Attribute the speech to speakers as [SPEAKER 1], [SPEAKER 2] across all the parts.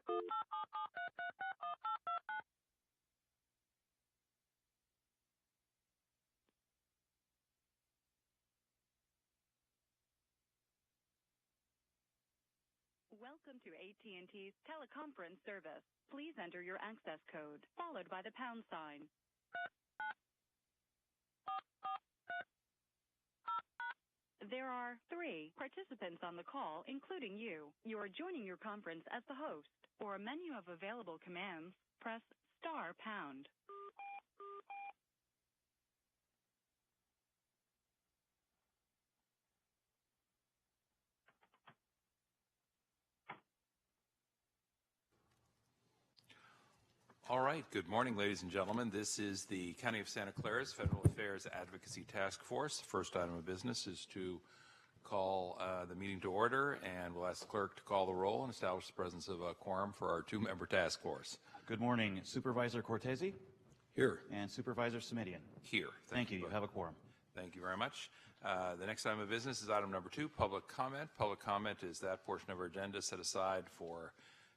[SPEAKER 1] Welcome to AT&T's teleconference service. Please enter your access code, followed by the pound sign. There are 3 participants on the call, including you. You are joining your conference as the host. For a menu of available commands, press *#.
[SPEAKER 2] All right, good morning, ladies and gentlemen. This is the County of Santa Clara's Federal Affairs Advocacy Task Force. The first item of business is to call the meeting to order, and we'll ask the clerk to call the roll and establish the presence of a quorum for our 2-member task force.
[SPEAKER 3] Good morning, Supervisor Cortese.
[SPEAKER 2] Here.
[SPEAKER 3] And Supervisor Simidian.
[SPEAKER 2] Here.
[SPEAKER 3] Thank you. You have a quorum.
[SPEAKER 2] Thank you very much. The next item of business is item number 2, public comment. Public comment is that portion of our agenda set aside for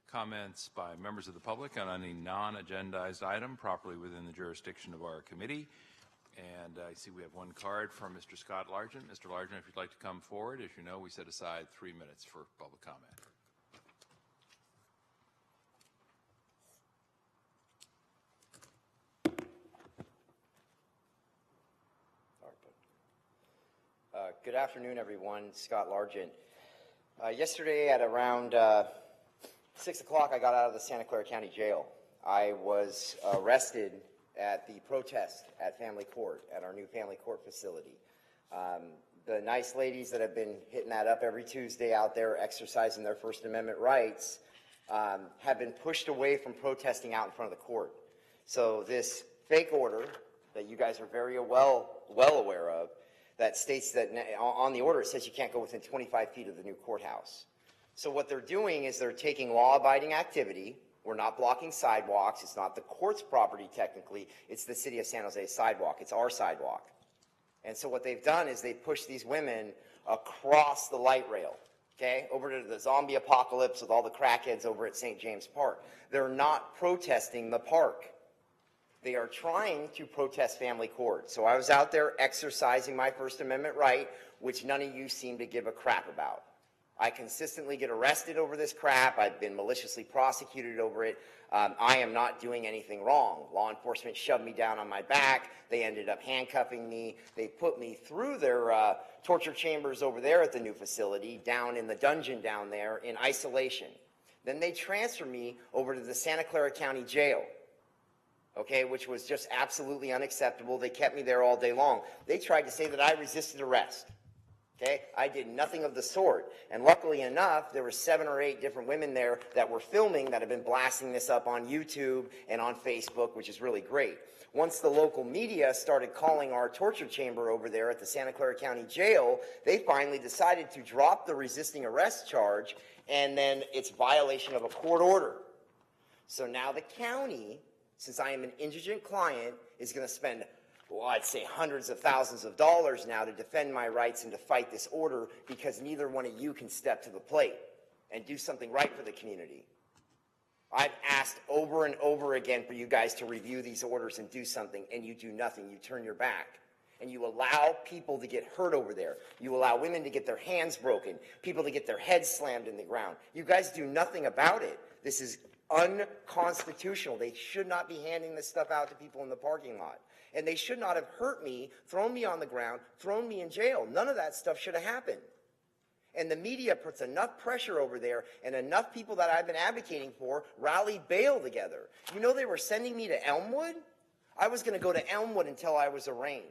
[SPEAKER 2] comments by members of the public on any non-agendized item properly within the jurisdiction of our committee. And I see we have one card from Mr. Scott Largent. Mr. Largent, if you'd like to come forward. As you know, we set aside 3 minutes for public comment.
[SPEAKER 4] Good afternoon, everyone. Scott Largent. Yesterday at around 6 o'clock, I got out of the Santa Clara County Jail. I was arrested at the protest at Family Court, at our new Family Court facility. The nice ladies that have been hitting that up every Tuesday out there exercising their First Amendment rights have been pushed away from protesting out in front of the court. So this fake order that you guys are very well aware of, that states that on the order it says you can't go within 25 feet of the new courthouse. So what they're doing is they're taking law-abiding activity. We're not blocking sidewalks. It's not the court's property technically. It's the city of San Jose sidewalk. It's our sidewalk. And so what they've done is they've pushed these women across the light rail, okay, over to the zombie apocalypse with all the crackheads over at St. James Park. They're not protesting the park. They are trying to protest Family Court. So I was out there exercising my First Amendment right, which none of you seem to give a crap about. I consistently get arrested over this crap. I've been maliciously prosecuted over it. I am not doing anything wrong. Law enforcement shoved me down on my back. They ended up handcuffing me. They put me through their torture chambers over there at the new facility, down in the dungeon down there in isolation. Then they transferred me over to the Santa Clara County Jail, okay, which was just absolutely unacceptable. They kept me there all day long. They tried to say that I resisted arrest. Okay, I did nothing of the sort. And luckily enough, there were 7 or 8 different women there that were filming, that have been blasting this up on YouTube and on Facebook, which is really great. Once the local media started calling our torture chamber over there at the Santa Clara County Jail, they finally decided to drop the resisting arrest charge, and then it's violation of a court order. So now the county, since I am an indigent client, is going to spend, well, I'd say hundreds of thousands of dollars now to defend my rights and to fight this order, because neither one of you can step to the plate and do something right for the community. I've asked over and over again for you guys to review these orders and do something, and you do nothing. You turn your back, and you allow people to get hurt over there. You allow women to get their hands broken, people to get their heads slammed in the ground. You guys do nothing about it. This is unconstitutional. They should not be handing this stuff out to people in the parking lot. And they should not have hurt me, thrown me on the ground, thrown me in jail. None of that stuff should have happened. And the media puts enough pressure over there, and enough people that I've been advocating for rally bail together. You know, they were sending me to Elmwood? I was going to go to Elmwood until I was arraigned.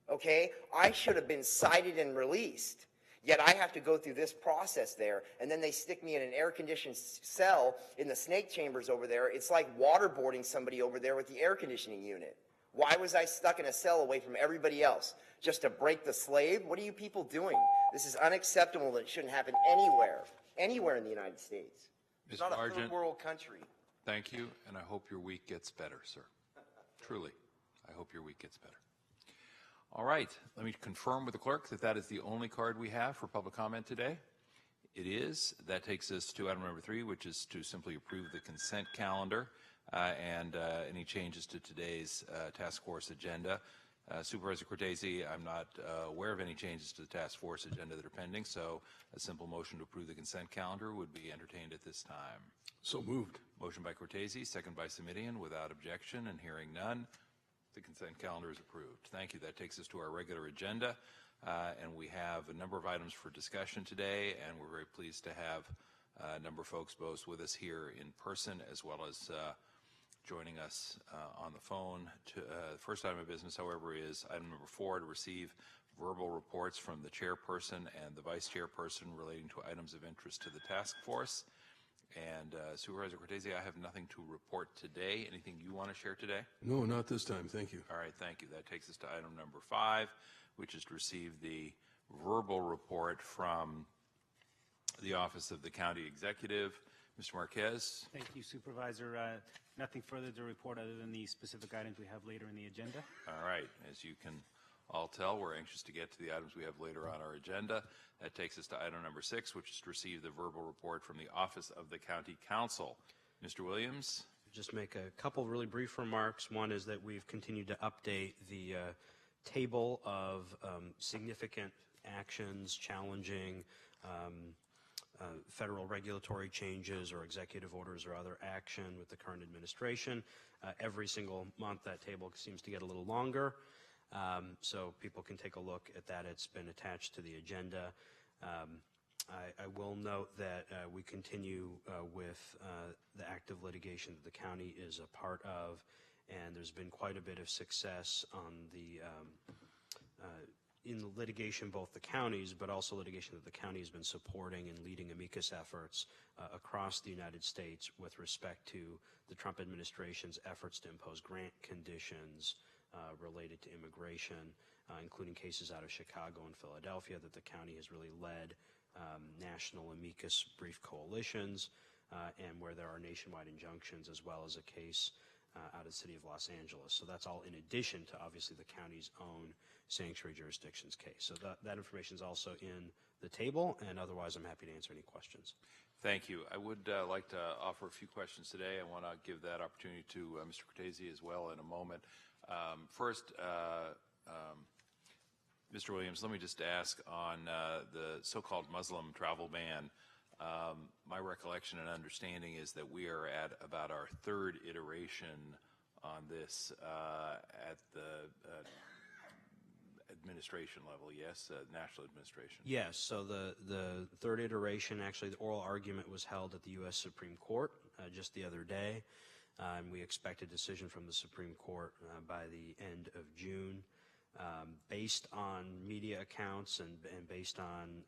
[SPEAKER 4] Okay? I should have been cited and released. Yet I have to go through this process there, and then they stick me in an air-conditioned cell in the snake chambers over there. It's like waterboarding somebody over there with the air conditioning unit. Why was I stuck in a cell away from everybody else? Just to break the slave? What are you people doing? This is unacceptable, and it shouldn't happen anywhere in the United States. It's not a third world country.
[SPEAKER 2] Thank you, and I hope your week gets better, sir. Truly, I hope your week gets better. All right, let me confirm with the clerk that that is the only card we have for public comment today. It is. That takes us to item number 3, which is to simply approve the consent calendar and any changes to today's task force agenda. Supervisor Cortese, I'm not aware of any changes to the task force agenda that are pending, so a simple motion to approve the consent calendar would be entertained at this time.
[SPEAKER 5] So moved.
[SPEAKER 2] Motion by Cortese, second by Simidian. Without objection and hearing none, the consent calendar is approved. Thank you. That takes us to our regular agenda, and we have a number of items for discussion today, and we're very pleased to have a number of folks both with us here in person as well as joining us on the phone. The first item of business, however, is item number 4, to receive verbal reports from the chairperson and the vice chairperson relating to items of interest to the task force. And Supervisor Cortese, I have nothing to report today. Anything you want to share today?
[SPEAKER 5] No, not this time. Thank you.
[SPEAKER 2] All right, thank you. That takes us to item number 5, which is to receive the verbal report from the Office of the County Executive. Mr. Marquez.
[SPEAKER 6] Thank you, Supervisor. Nothing further to report other than the specific items we have later in the agenda.
[SPEAKER 2] All right. As you can all tell, we're anxious to get to the items we have later on our agenda. That takes us to item number 6, which is to receive the verbal report from the Office of the County Council. Mr. Williams.
[SPEAKER 7] Just make a couple really brief remarks. One is that we've continued to update the table of significant actions challenging federal regulatory changes or executive orders or other action with the current administration. Every single month that table seems to get a little longer, so people can take a look at that. It's been attached to the agenda. I will note that we continue with the active litigation that the county is a part of, and there's been quite a bit of success on the in the litigation, both the counties, but also litigation that the county has been supporting and leading amicus efforts across the United States with respect to the Trump administration's efforts to impose grant conditions related to immigration, including cases out of Chicago and Philadelphia that the county has really led national amicus brief coalitions, and where there are nationwide injunctions, as well as a case out of the city of Los Angeles. So that's all in addition to obviously the county's own sanctuary jurisdictions case. So that information is also in the table, and otherwise I'm happy to answer any questions.
[SPEAKER 2] Thank you. I would like to offer a few questions today. I want to give that opportunity to Mr. Cortese as well in a moment. First, Mr. Williams, let me just ask on the so-called Muslim travel ban. My recollection and understanding is that we are at about our 3rd iteration on this at the administration level, yes? National administration.
[SPEAKER 7] Yes, so the 3rd iteration, actually the oral argument was held at the U.S. Supreme Court just the other day. And we expect a decision from the Supreme Court by the end of June. Based on media accounts and based on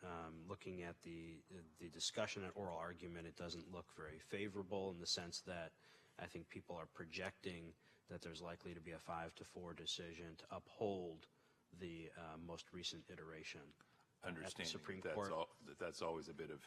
[SPEAKER 7] looking at the discussion and oral argument, it doesn't look very favorable in the sense that I think people are projecting that there's likely to be a 5-4 decision to uphold the most recent iteration.
[SPEAKER 2] Understanding
[SPEAKER 7] at the Supreme Court.
[SPEAKER 2] That's always a bit of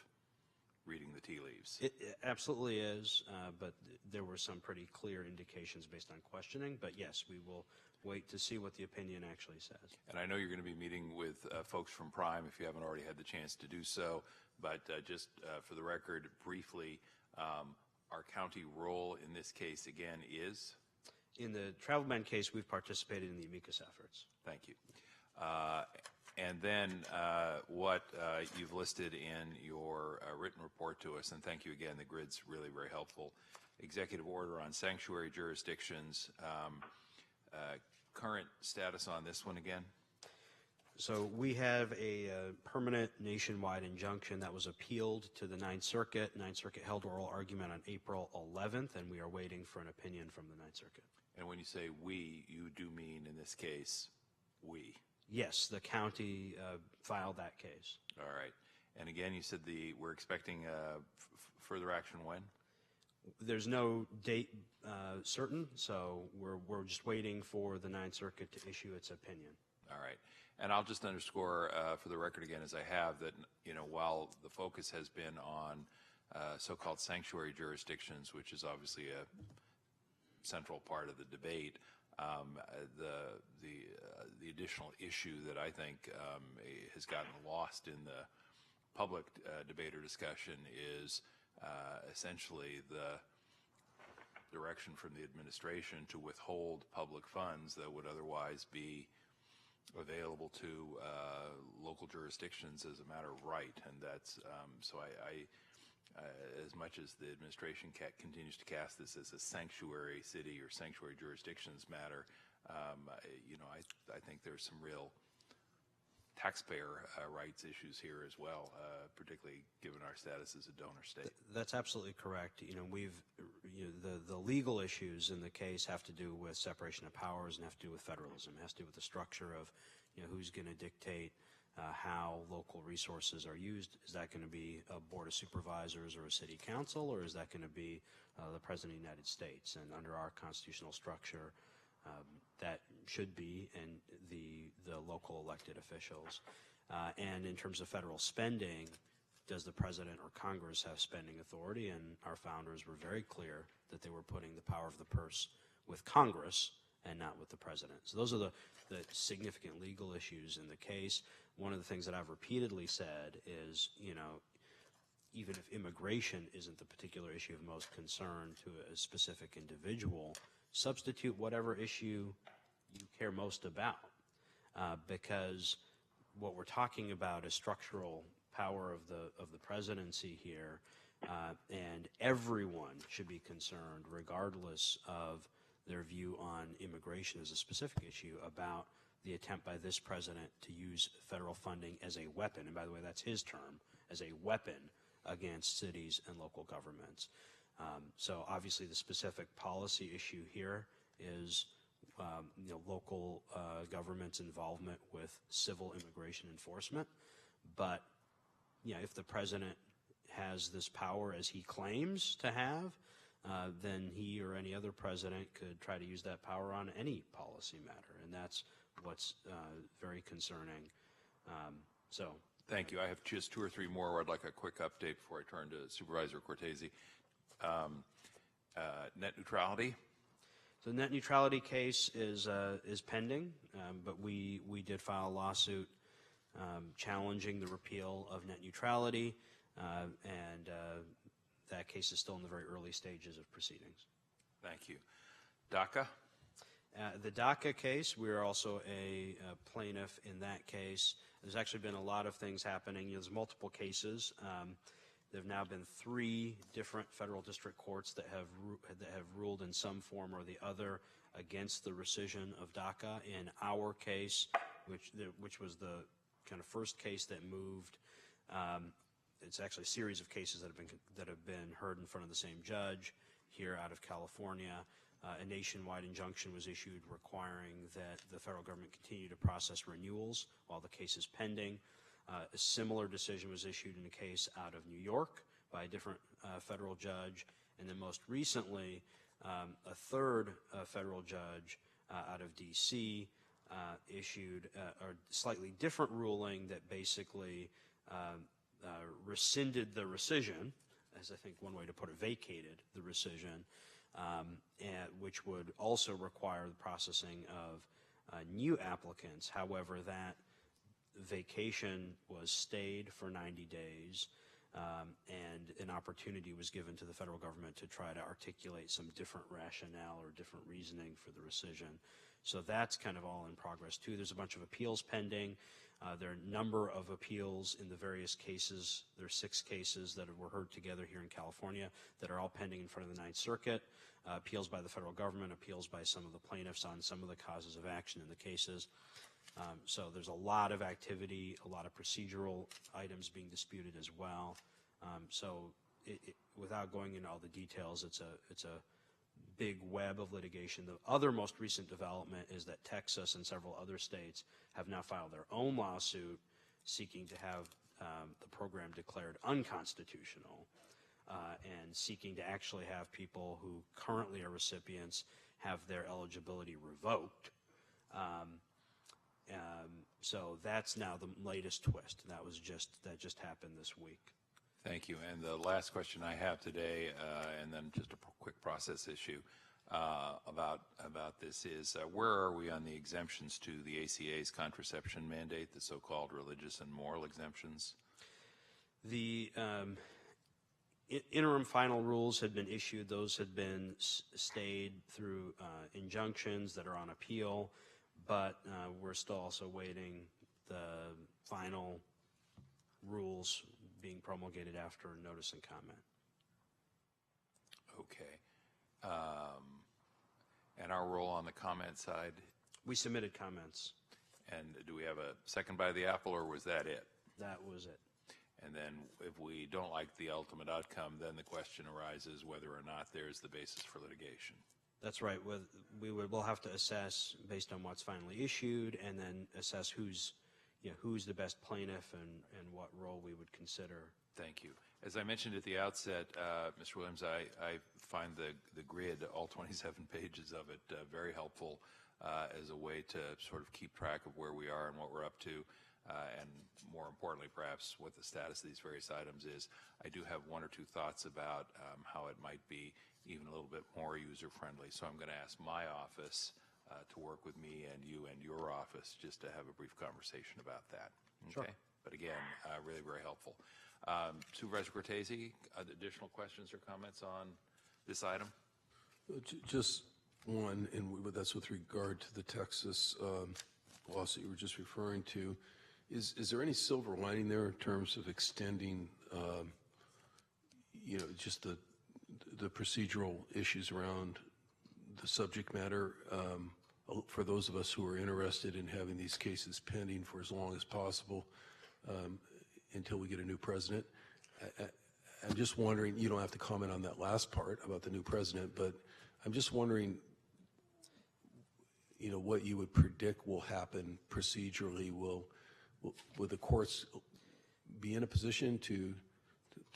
[SPEAKER 2] reading the tea leaves.
[SPEAKER 7] It absolutely is, but there were some pretty clear indications based on questioning. But yes, we will wait to see what the opinion actually says.
[SPEAKER 2] And I know you're going to be meeting with folks from Prime if you haven't already had the chance to do so. But just for the record, briefly, our county role in this case, again, is?
[SPEAKER 7] In the travel ban case, we've participated in the amicus efforts.
[SPEAKER 2] Thank you. And then what you've listed in your written report to us, and thank you again, the grid's really very helpful. Executive order on sanctuary jurisdictions. Current status on this one again?
[SPEAKER 7] So we have a permanent nationwide injunction that was appealed to the Ninth Circuit. Ninth Circuit held oral argument on April 11th, and we are waiting for an opinion from the Ninth Circuit.
[SPEAKER 2] And when you say we, you do mean, in this case, we?
[SPEAKER 7] Yes, the county filed that case.
[SPEAKER 2] All right. And again, you said we're expecting further action when?
[SPEAKER 7] There's no date certain, so we're just waiting for the Ninth Circuit to issue its opinion.
[SPEAKER 2] All right. And I'll just underscore for the record again, as I have, that while the focus has been on so-called sanctuary jurisdictions, which is obviously a central part of the debate, the additional issue that I think has gotten lost in the public debate or discussion is essentially the direction from the administration to withhold public funds that would otherwise be available to local jurisdictions as a matter of right. And that's so I as much as the administration continues to cast this as a sanctuary city or sanctuary jurisdictions matter, I think there's some real taxpayer rights issues here as well, particularly given our status as a donor state.
[SPEAKER 7] That's absolutely correct. The legal issues in the case have to do with separation of powers and have to do with federalism. It has to do with the structure of who's going to dictate how local resources are used. Is that going to be a board of supervisors or a city council, or is that going to be the President of the United States? And under our constitutional structure, that should be the local elected officials. And in terms of federal spending, does the President or Congress have spending authority? And our founders were very clear that they were putting the power of the purse with Congress and not with the President. So those are the significant legal issues in the case. One of the things that I've repeatedly said is, even if immigration isn't the particular issue of most concern to a specific individual, substitute whatever issue you care most about, because what we're talking about is structural power of the presidency here, and everyone should be concerned, regardless of their view on immigration as a specific issue, about the attempt by this president to use federal funding as a weapon, and by the way, that's his term, as a weapon against cities and local governments. So obviously the specific policy issue here is local government's involvement with civil immigration enforcement. But if the president has this power as he claims to have, then he or any other president could try to use that power on any policy matter, and that's what's very concerning.
[SPEAKER 2] Thank you. I have just two or three more where I'd like a quick update before I turn to Supervisor Cortese. Net neutrality.
[SPEAKER 7] So the net neutrality case is pending, but we did file a lawsuit challenging the repeal of net neutrality, and that case is still in the very early stages of proceedings.
[SPEAKER 2] Thank you. DACA.
[SPEAKER 7] The DACA case, we are also a plaintiff in that case. There's actually been a lot of things happening. There's multiple cases. There have now been 3 different federal district courts that have ruled in some form or the other against the rescission of DACA. In our case, which was the kind of first case that moved, it's actually a series of cases that have been heard in front of the same judge here out of California. A nationwide injunction was issued requiring that the federal government continue to process renewals while the case is pending. A similar decision was issued in a case out of New York by a different federal judge. And then most recently, a third federal judge out of D.C. Issued a slightly different ruling that basically rescinded the rescission, as I think one way to put it, vacated the rescission, which would also require the processing of new applicants. However, that vacation was stayed for 90 days, and an opportunity was given to the federal government to try to articulate some different rationale or different reasoning for the rescission. So that's kind of all in progress too. There's a bunch of appeals pending. There are a number of appeals in the various cases. There are 6 cases that were heard together here in California that are all pending in front of the Ninth Circuit. Appeals by the federal government, appeals by some of the plaintiffs on some of the causes of action in the cases. So there's a lot of activity, a lot of procedural items being disputed as well. So without going into all the details, it's a big web of litigation. The other most recent development is that Texas and several other states have now filed their own lawsuit seeking to have the program declared unconstitutional, and seeking to actually have people who currently are recipients have their eligibility revoked. So that's now the latest twist. That just happened this week.
[SPEAKER 2] Thank you. And the last question I have today, and then just a quick process issue about this is, where are we on the exemptions to the ACA's contraception mandate, the so-called religious and moral exemptions?
[SPEAKER 7] The interim final rules had been issued. Those had been stayed through injunctions that are on appeal, but we're still also waiting the final rules being promulgated after notice and comment.
[SPEAKER 2] Okay. And our role on the comment side?
[SPEAKER 7] We submitted comments.
[SPEAKER 2] And do we have a second by the apple, or was that it?
[SPEAKER 7] That was it.
[SPEAKER 2] And then if we don't like the ultimate outcome, then the question arises whether or not there's the basis for litigation.
[SPEAKER 7] That's right. We'll have to assess based on what's finally issued, and then assess who's the best plaintiff and what role we would consider.
[SPEAKER 2] Thank you. As I mentioned at the outset, Mr. Williams, I find the grid, all 27 pages of it, very helpful as a way to sort of keep track of where we are and what we're up to. And more importantly, perhaps, what the status of these various items is. I do have one or two thoughts about how it might be even a little bit more user-friendly. So I'm going to ask my office to work with me and you and your office just to have a brief conversation about that. Okay? Sure. But again, really very helpful. Supervisor Cortese, additional questions or comments on this item?
[SPEAKER 5] Just one, and that's with regard to the Texas lawsuit you were just referring to. Is there any silver lining there in terms of extending, just the procedural issues around the subject matter for those of us who are interested in having these cases pending for as long as possible until we get a new president? I'm just wondering, you don't have to comment on that last part about the new president, but I'm just wondering, what you would predict will happen procedurally. Will the courts be in a position to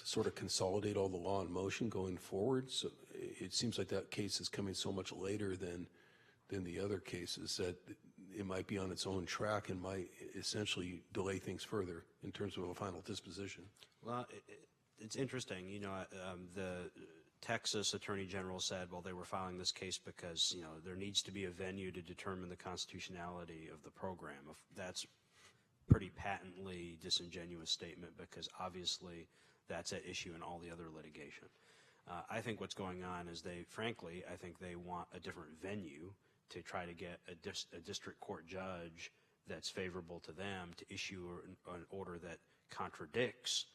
[SPEAKER 5] sort of consolidate all the law in motion going forward? So it seems like that case is coming so much later than the other cases that it might be on its own track and might essentially delay things further in terms of a final disposition.
[SPEAKER 7] Well, it's interesting. The Texas Attorney General said, well, they were filing this case because, there needs to be a venue to determine the constitutionality of the program. That's pretty patently disingenuous statement, because obviously that's at issue in all the other litigation. I think what's going on is I think they want a different venue to try to get a district court judge that's favorable to them to issue an order that contradicts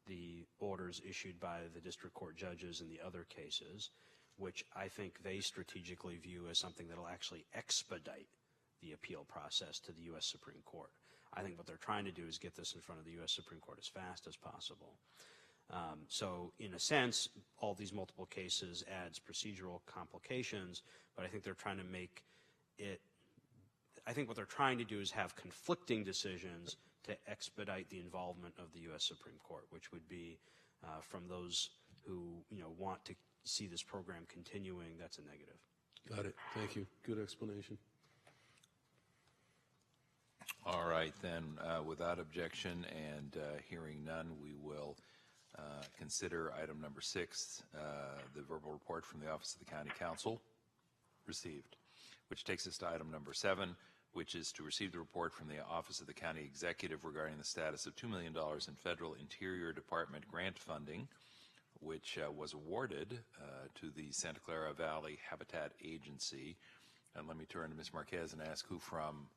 [SPEAKER 7] the orders issued by the district court judges in the other cases, which I think they strategically view as something that will actually expedite the appeal process to the U.S. Supreme Court. I think what they're trying to do is get this in front of the U.S. Supreme Court as fast as possible. So in a sense, all these multiple cases adds procedural complications, but I think they're trying to make it, I think what they're trying to do is have conflicting decisions to expedite the involvement of the U.S. Supreme Court, which would be from those who want to see this program continuing. That's a negative.
[SPEAKER 5] Got it. Thank you. Good explanation.
[SPEAKER 2] All right, then, without objection and hearing none, we will consider item number 6, the verbal report from the Office of the County Counsel, received, which takes us to item number 7, which is to receive the report from the Office of the County Executive regarding the status of $2 million in federal Interior Department grant funding, which was awarded to the Santa Clara Valley Habitat Agency. And let me turn to Ms. Marquez and ask who from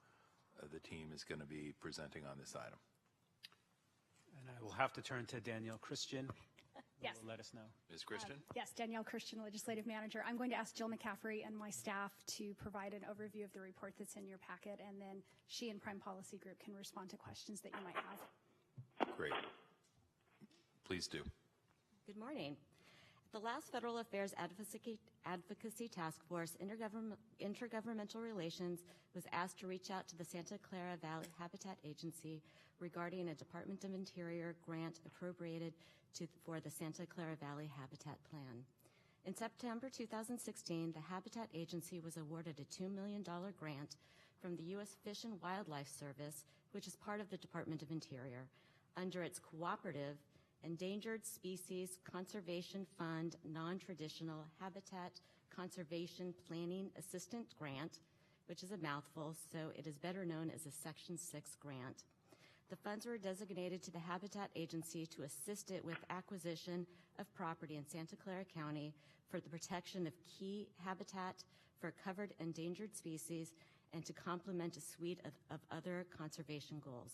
[SPEAKER 2] the team is going to be presenting on this item.
[SPEAKER 6] And I will have to turn to Danielle Christian.
[SPEAKER 8] Yes.
[SPEAKER 6] Will let us know.
[SPEAKER 2] Ms. Christian?
[SPEAKER 8] Yes, Danielle Christian, Legislative Manager. I'm going to ask Jill McCaffrey and my staff to provide an overview of the report that's in your packet, and then she and Prime Policy Group can respond to questions that you might have.
[SPEAKER 2] Great. Please do.
[SPEAKER 9] Good morning. The last Federal Affairs Advocacy Task Force, Intergovernmental Relations, was asked to reach out to the Santa Clara Valley Habitat Agency regarding a Department of Interior grant appropriated for the Santa Clara Valley Habitat Plan. In September 2016, the Habitat Agency was awarded a $2 million grant from the U.S. Fish and Wildlife Service, which is part of the Department of Interior, under its cooperative Endangered Species Conservation Fund Non-Traditional Habitat Conservation Planning Assistant Grant, which is a mouthful, so it is better known as a Section 6 grant. The funds were designated to the Habitat Agency to assist it with acquisition of property in Santa Clara County for the protection of key habitat for covered endangered species and to complement a suite of other conservation goals.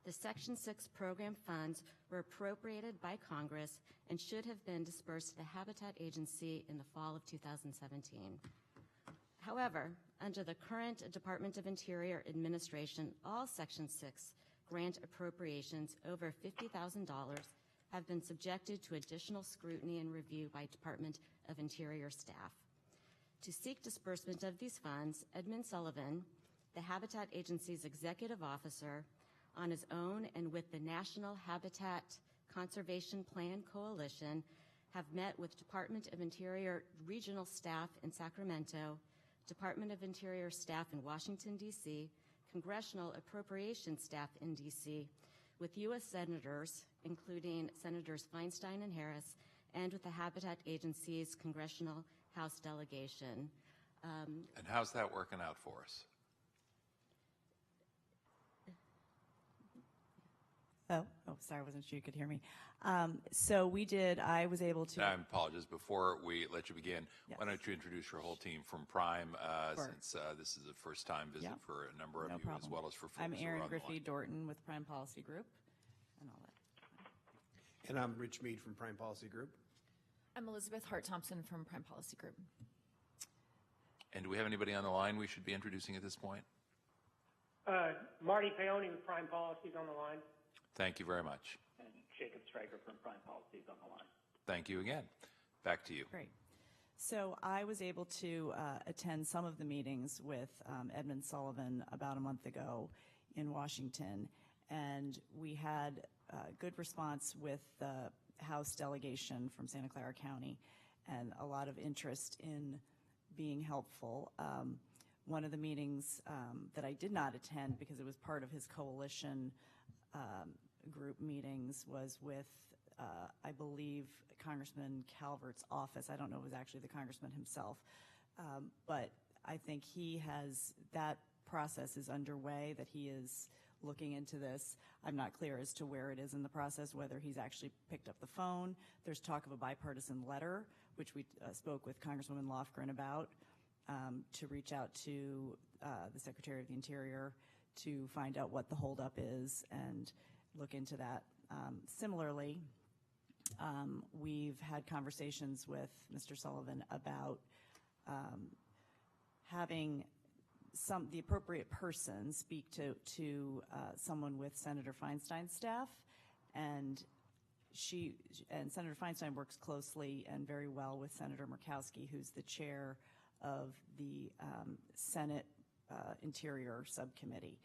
[SPEAKER 9] The Section 6 program funds were appropriated by Congress and should have been dispersed to the Habitat Agency in the fall of 2017. However, under the current Department of Interior administration, all Section 6 grant appropriations over $50,000 have been subjected to additional scrutiny and review by Department of Interior staff. To seek disbursement of these funds, Edmund Sullivan, the Habitat Agency's executive officer, on his own and with the National Habitat Conservation Plan Coalition, have met with Department of Interior regional staff in Sacramento, Department of Interior staff in Washington, D.C., Congressional Appropriations staff in D.C., with U.S. senators, including Senators Feinstein and Harris, and with the Habitat Agency's Congressional House delegation.
[SPEAKER 2] And how's that working out for us?
[SPEAKER 10] Sorry, I wasn't sure you could hear me. I was able to.
[SPEAKER 2] I apologize. Before we let you begin,
[SPEAKER 10] Yes.
[SPEAKER 2] why don't you introduce your whole team from Prime,
[SPEAKER 10] Sure.
[SPEAKER 2] since this is a first-time visit
[SPEAKER 10] Yep.
[SPEAKER 2] for a number of
[SPEAKER 10] No
[SPEAKER 2] you,
[SPEAKER 10] problem.
[SPEAKER 2] as well as for folks
[SPEAKER 10] I'm
[SPEAKER 2] who are
[SPEAKER 10] Erin
[SPEAKER 2] on the line.
[SPEAKER 10] Griffey-Dorton with Prime Policy Group and all that.
[SPEAKER 11] And I'm Rich Mead from Prime Policy Group.
[SPEAKER 12] I'm Elizabeth Hart-Thompson from Prime Policy Group.
[SPEAKER 2] And do we have anybody on the line we should be introducing at this point?
[SPEAKER 13] Marty Paoni with Prime Policies on the line.
[SPEAKER 2] Thank you very much.
[SPEAKER 13] And Jacob Stryker from Prime Policies on the line.
[SPEAKER 2] Thank you again. Back to you.
[SPEAKER 10] Great. So I was able to attend some of the meetings with Edmund Sullivan about a month ago in Washington, and we had good response with the House delegation from Santa Clara County and a lot of interest in being helpful. One of the meetings that I did not attend because it was part of his coalition group meetings was with, I believe, Congressman Calvert's office. I don't know if it was actually the congressman himself, but I think that process is underway, that he is looking into this. I'm not clear as to where it is in the process, whether he's actually picked up the phone. There's talk of a bipartisan letter, which we spoke with Congresswoman Lofgren about, to reach out to the Secretary of the Interior to find out what the holdup is and look into that. Similarly, we've had conversations with Mr. Sullivan about having the appropriate person speak to someone with Senator Feinstein's staff, and Senator Feinstein works closely and very well with Senator Murkowski, who's the chair of the Senate Interior Subcommittee,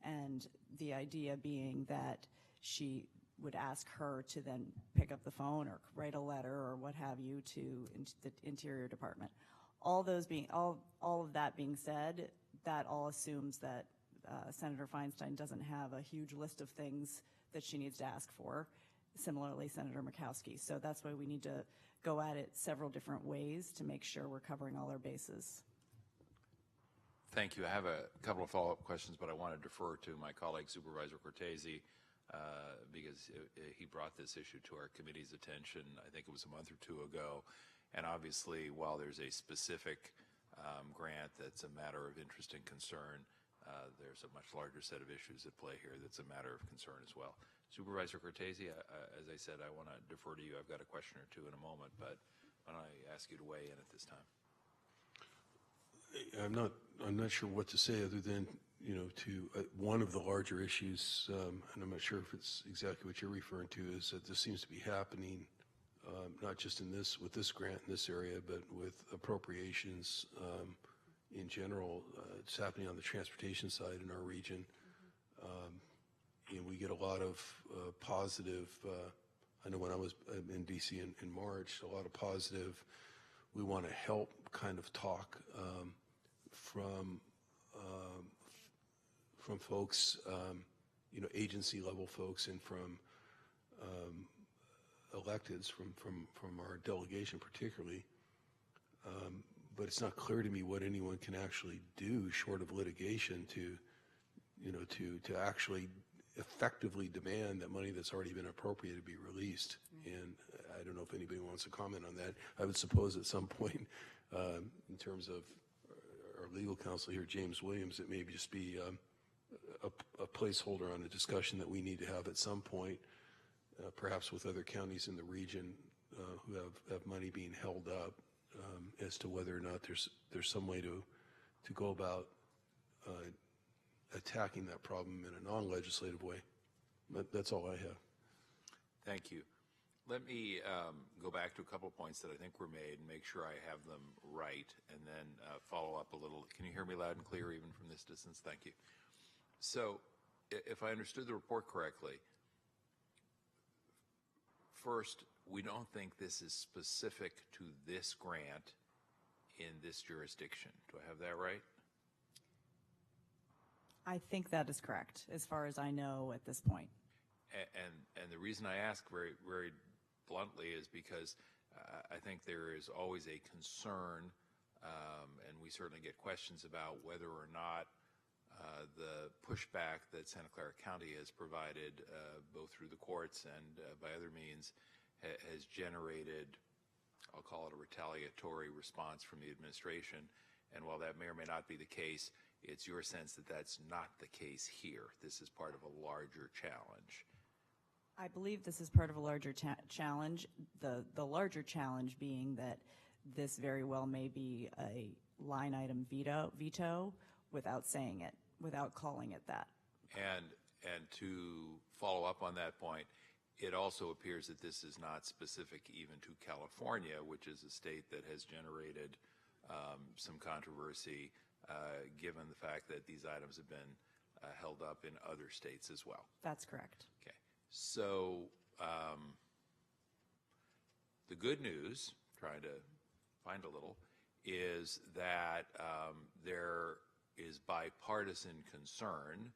[SPEAKER 10] and the idea being that she would ask her to then pick up the phone or write a letter or what have you to the Interior Department. All of that being said, that all assumes that Senator Feinstein doesn't have a huge list of things that she needs to ask for. Similarly, Senator Murkowski. So that's why we need to go at it several different ways to make sure we're covering all our bases.
[SPEAKER 2] Thank you. I have a couple of follow-up questions, but I want to defer to my colleague, Supervisor Cortese, because he brought this issue to our committee's attention, I think it was a month or two ago. And obviously, while there's a specific grant that's a matter of interest and concern, there's a much larger set of issues at play here that's a matter of concern as well. Supervisor Cortese, as I said, I want to defer to you. I've got a question or two in a moment, but why don't I ask you to weigh in at this time?
[SPEAKER 5] I'm not sure what to say other than, one of the larger issues, and I'm not sure if it's exactly what you're referring to, is that this seems to be happening, not just with this grant in this area, but with appropriations in general. It's happening on the transportation side in our region. And we get a lot of positive, I know when I was in D.C. in March, a lot of positive, we want to help kind of talk from folks, agency level folks, and from electeds, from our delegation particularly. But it's not clear to me what anyone can actually do short of litigation to actually effectively demand that money that's already been appropriated be released. And I don't know if anybody wants to comment on that. I would suppose at some point, in terms of our legal counsel here, James Williams, it may just be a placeholder on a discussion that we need to have at some point, perhaps with other counties in the region who have money being held up, as to whether or not there's some way to go about attacking that problem in a non-legislative way. But that's all I have.
[SPEAKER 2] Thank you. Let me go back to a couple of points that I think were made and make sure I have them right, and then follow up a little. Can you hear me loud and clear even from this distance? Thank you. So if I understood the report correctly, first, we don't think this is specific to this grant in this jurisdiction. Do I have that right?
[SPEAKER 10] I think that is correct, as far as I know at this point.
[SPEAKER 2] And the reason I ask very, very bluntly is because I think there is always a concern, and we certainly get questions about whether or not the pushback that Santa Clara County has provided, both through the courts and by other means, has generated, I'll call it a retaliatory response from the administration. And while that may or may not be the case, it's your sense that that's not the case here. This is part of a larger challenge.
[SPEAKER 10] I believe this is part of a larger challenge. The larger challenge being that this very well may be a line item veto without saying it, without calling it that.
[SPEAKER 2] And to follow up on that point, it also appears that this is not specific even to California, which is a state that has generated some controversy given the fact that these items have been held up in other states as well.
[SPEAKER 10] That's correct.
[SPEAKER 2] Okay. So the good news, trying to find a little, is that there is bipartisan concern,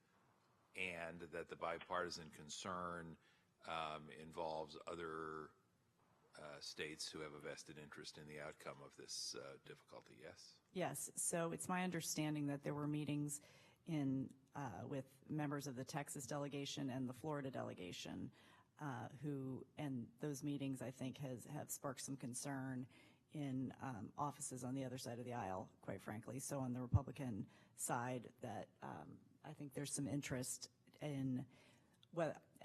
[SPEAKER 2] and that the bipartisan concern involves other states who have a vested interest in the outcome of this difficulty, yes?
[SPEAKER 10] Yes. So it's my understanding that there were meetings with members of the Texas delegation and the Florida delegation and those meetings, I think, have sparked some concern in offices on the other side of the aisle, quite frankly. So on the Republican side, that I think there's some interest in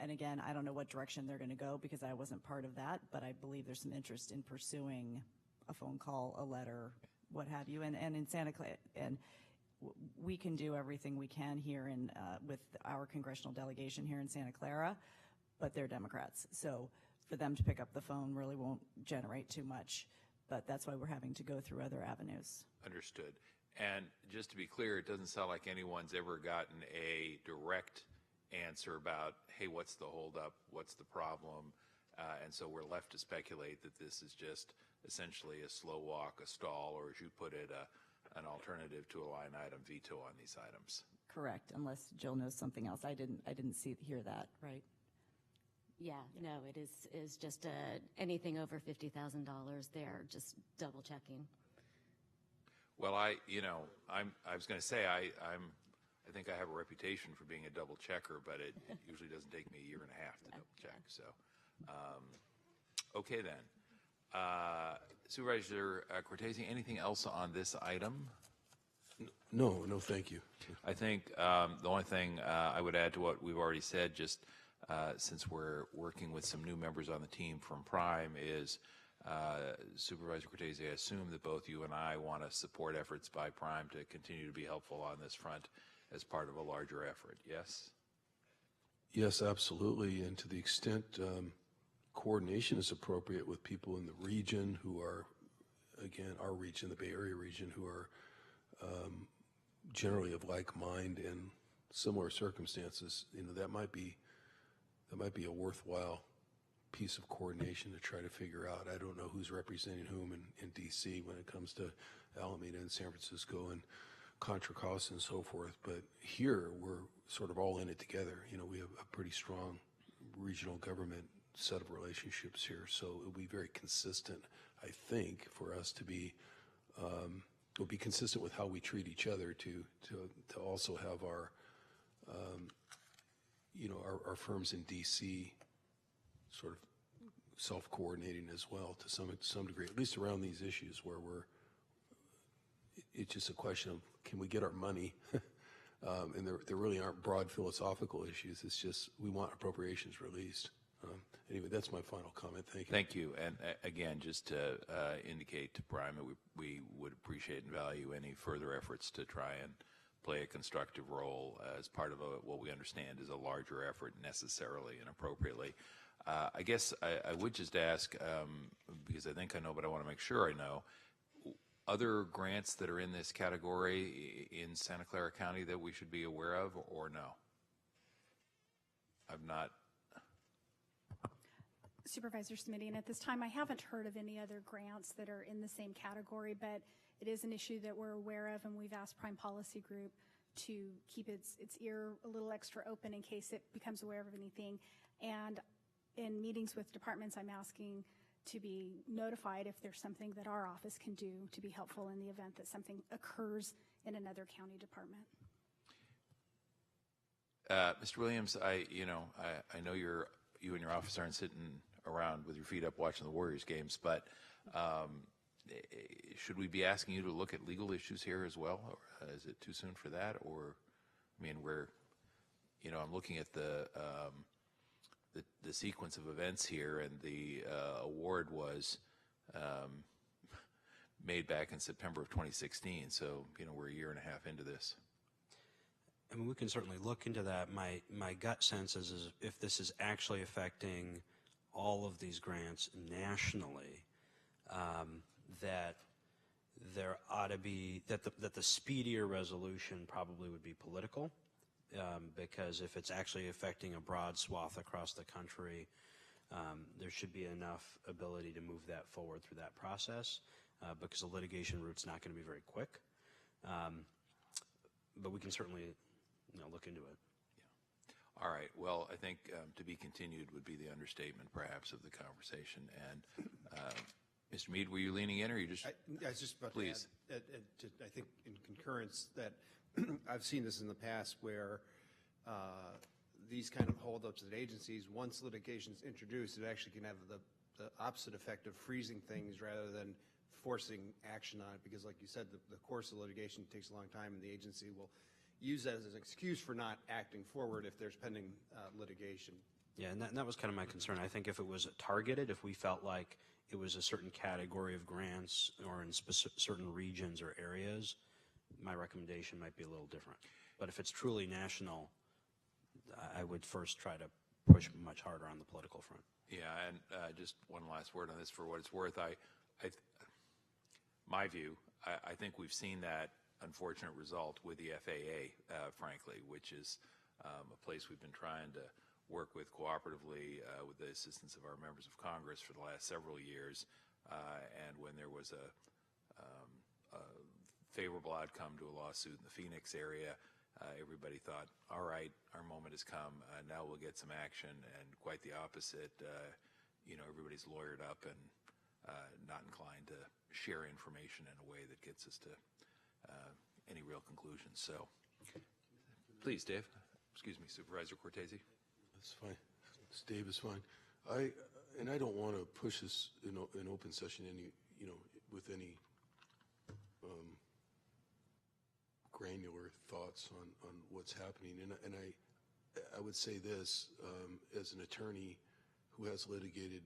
[SPEAKER 10] and again, I don't know what direction they're going to go because I wasn't part of that, but I believe there's some interest in pursuing a phone call, a letter, what have you. And in Santa Clara, and we can do everything we can here with our congressional delegation here in Santa Clara, but they're Democrats. So for them to pick up the phone really won't generate too much, but that's why we're having to go through other avenues.
[SPEAKER 2] Understood. And just to be clear, it doesn't sound like anyone's ever gotten a direct answer about, hey, what's the holdup, what's the problem, and so we're left to speculate that this is just essentially a slow walk, a stall, or as you put it, an alternative to a line item veto on these items.
[SPEAKER 10] Correct, unless Jill knows something else. I didn't hear that, right?
[SPEAKER 9] Yeah, no, it is just anything over $50,000. They're just double checking.
[SPEAKER 2] Well, I was going to say I think I have a reputation for being a double checker, but it usually doesn't take me a year and a half to double check. So, okay then. Supervisor Cortese, anything else on this item?
[SPEAKER 5] No, thank you.
[SPEAKER 2] I think the only thing I would add to what we've already said, just since we're working with some new members on the team from Prime, is Supervisor Cortese, I assume that both you and I want to support efforts by Prime to continue to be helpful on this front as part of a larger effort, yes?
[SPEAKER 5] Yes, absolutely. And to the extent coordination is appropriate with people in the region who are, again, our region, the Bay Area region, who are generally of like mind and similar circumstances, that might be a worthwhile piece of coordination to try to figure out. I don't know who's representing whom in D.C. when it comes to Alameda and San Francisco and Contra Costa and so forth, but here we're sort of all in it together. We have a pretty strong regional government set of relationships here, so it will be very consistent, I think, for us to be will be consistent with how we treat each other to also have our our firms in D.C. sort of self-coordinating as well to some degree, at least around these issues where it's just a question of, can we get our money? And there really aren't broad philosophical issues. It's just we want appropriations released. Anyway, that's my final comment. Thank you.
[SPEAKER 2] Thank you. And again, just to indicate to Brian that we would appreciate and value any further efforts to try and play a constructive role as part of what we understand is a larger effort necessarily and appropriately. I guess I would just ask, because I think I know, but I want to make sure I know, other grants that are in this category in Santa Clara County that we should be aware of, or no? I've not.
[SPEAKER 8] Supervisor Smitty, at this time I haven't heard of any other grants that are in the same category, but it is an issue that we're aware of, and we've asked Prime Policy Group to keep its ear a little extra open in case it becomes aware of anything. And in meetings with departments, I'm asking to be notified if there's something that our office can do to be helpful in the event that something occurs in another county department.
[SPEAKER 2] Mr. Williams, I know you and your office aren't sitting around with your feet up watching the Warriors games, but should we be asking you to look at legal issues here as well? Or is it too soon for that? Or, I mean, I'm looking at the sequence of events here, and the award was made back in September of 2016. So, we're a year and a half into this.
[SPEAKER 7] I mean, we can certainly look into that. My gut sense is if this is actually affecting all of these grants nationally, that there ought to be, that the speedier resolution probably would be political, because if it's actually affecting a broad swath across the country, there should be enough ability to move that forward through that process, because the litigation route's not going to be very quick. But we can certainly look into it.
[SPEAKER 2] Yeah. All right. Well, I think to be continued would be the understatement, perhaps, of the conversation. And Mr. Mead, were you leaning in, or you just?
[SPEAKER 11] I was just about
[SPEAKER 2] please.
[SPEAKER 11] To add, I think in concurrence that I've seen this in the past where these kind of holdups at agencies, once litigation is introduced, it actually can have the opposite effect of freezing things rather than forcing action on it, because like you said, the course of litigation takes a long time, and the agency will use that as an excuse for not acting forward if there's pending litigation.
[SPEAKER 7] Yeah, and that was kind of my concern. I think if it was targeted, if we felt like it was a certain category of grants or in certain regions or areas, my recommendation might be a little different. But if it's truly national, I would first try to push much harder on the political front.
[SPEAKER 2] Yeah, and just one last word on this for what it's worth. My view, I think we've seen that unfortunate result with the FAA, frankly, which is a place we've been trying to work with cooperatively with the assistance of our members of Congress for the last several years. And when there was a favorable outcome to a lawsuit in the Phoenix area, everybody thought, all right, our moment has come. Now we'll get some action. And quite the opposite. Everybody's lawyered up and not inclined to share information in a way that gets us to any real conclusions. So, please, Dave. Excuse me, Supervisor Cortese.
[SPEAKER 5] That's fine. Dave is fine. I don't want to push this in open session with any granular thoughts on what's happening. And I would say this, as an attorney who has litigated,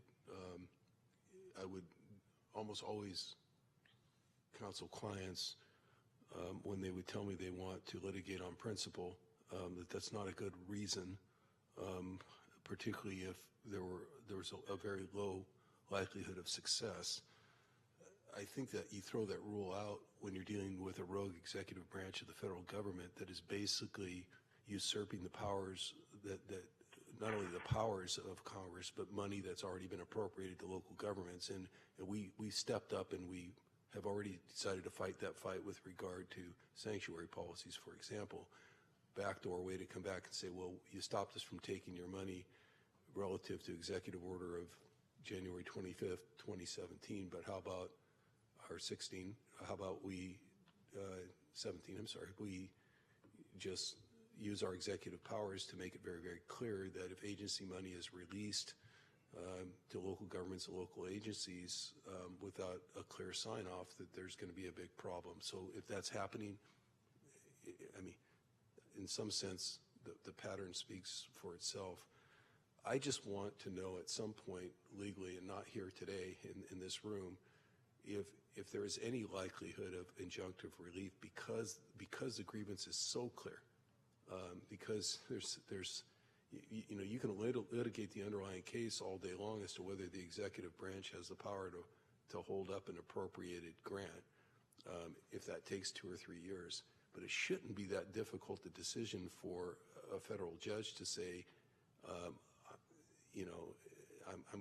[SPEAKER 5] I would almost always counsel clients when they would tell me they want to litigate on principle, that's not a good reason, particularly if there was a very low likelihood of success. I think that you throw that rule out when you're dealing with a rogue executive branch of the federal government that is basically usurping the powers that not only the powers of Congress, but money that's already been appropriated to local governments. And we stepped up, and we have already decided to fight that fight with regard to sanctuary policies, for example. Backdoor way to come back and say, well, you stopped us from taking your money relative to executive order of January 25th, 2017, but how about our 16? How about we, 17, I'm sorry, we just use our executive powers to make it very, very clear that if agency money is released to local governments and local agencies without a clear sign-off, that there's going to be a big problem. So if that's happening, I mean, in some sense, the pattern speaks for itself. I just want to know at some point legally, and not here today in this room, if there is any likelihood of injunctive relief because the grievance is so clear, because there's you can litigate the underlying case all day long as to whether the executive branch has the power to hold up an appropriated grant if that takes 2 or 3 years. But it shouldn't be that difficult a decision for a federal judge to say, I'm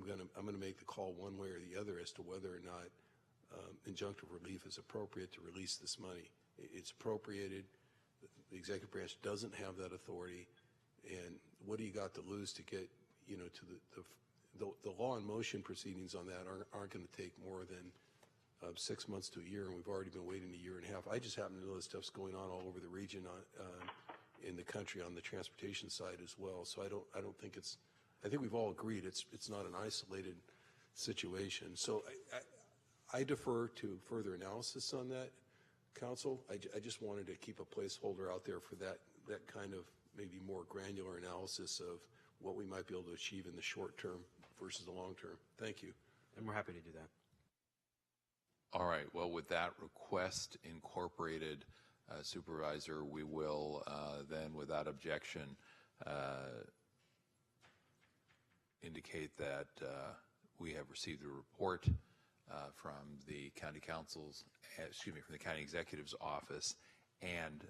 [SPEAKER 5] going to make the call one way or the other as to whether or not injunctive relief is appropriate to release this money. It's appropriated. The executive branch doesn't have that authority, and what do you got to lose to get to the law and motion proceedings on that aren't going to take more than 6 months to a year, and we've already been waiting a year and a half. I just happen to know this stuff's going on all over the region in the country on the transportation side as well. So I don't think it's. I think we've all agreed it's not an isolated situation. So I defer to further analysis on that, Council. I just wanted to keep a placeholder out there for that kind of maybe more granular analysis of what we might be able to achieve in the short term versus the long term. Thank you.
[SPEAKER 7] And we're happy to do that.
[SPEAKER 2] All right. Well, with that request incorporated, Supervisor, we will then, without objection, indicate that we have received a report from the county council's, from the county executive's office, and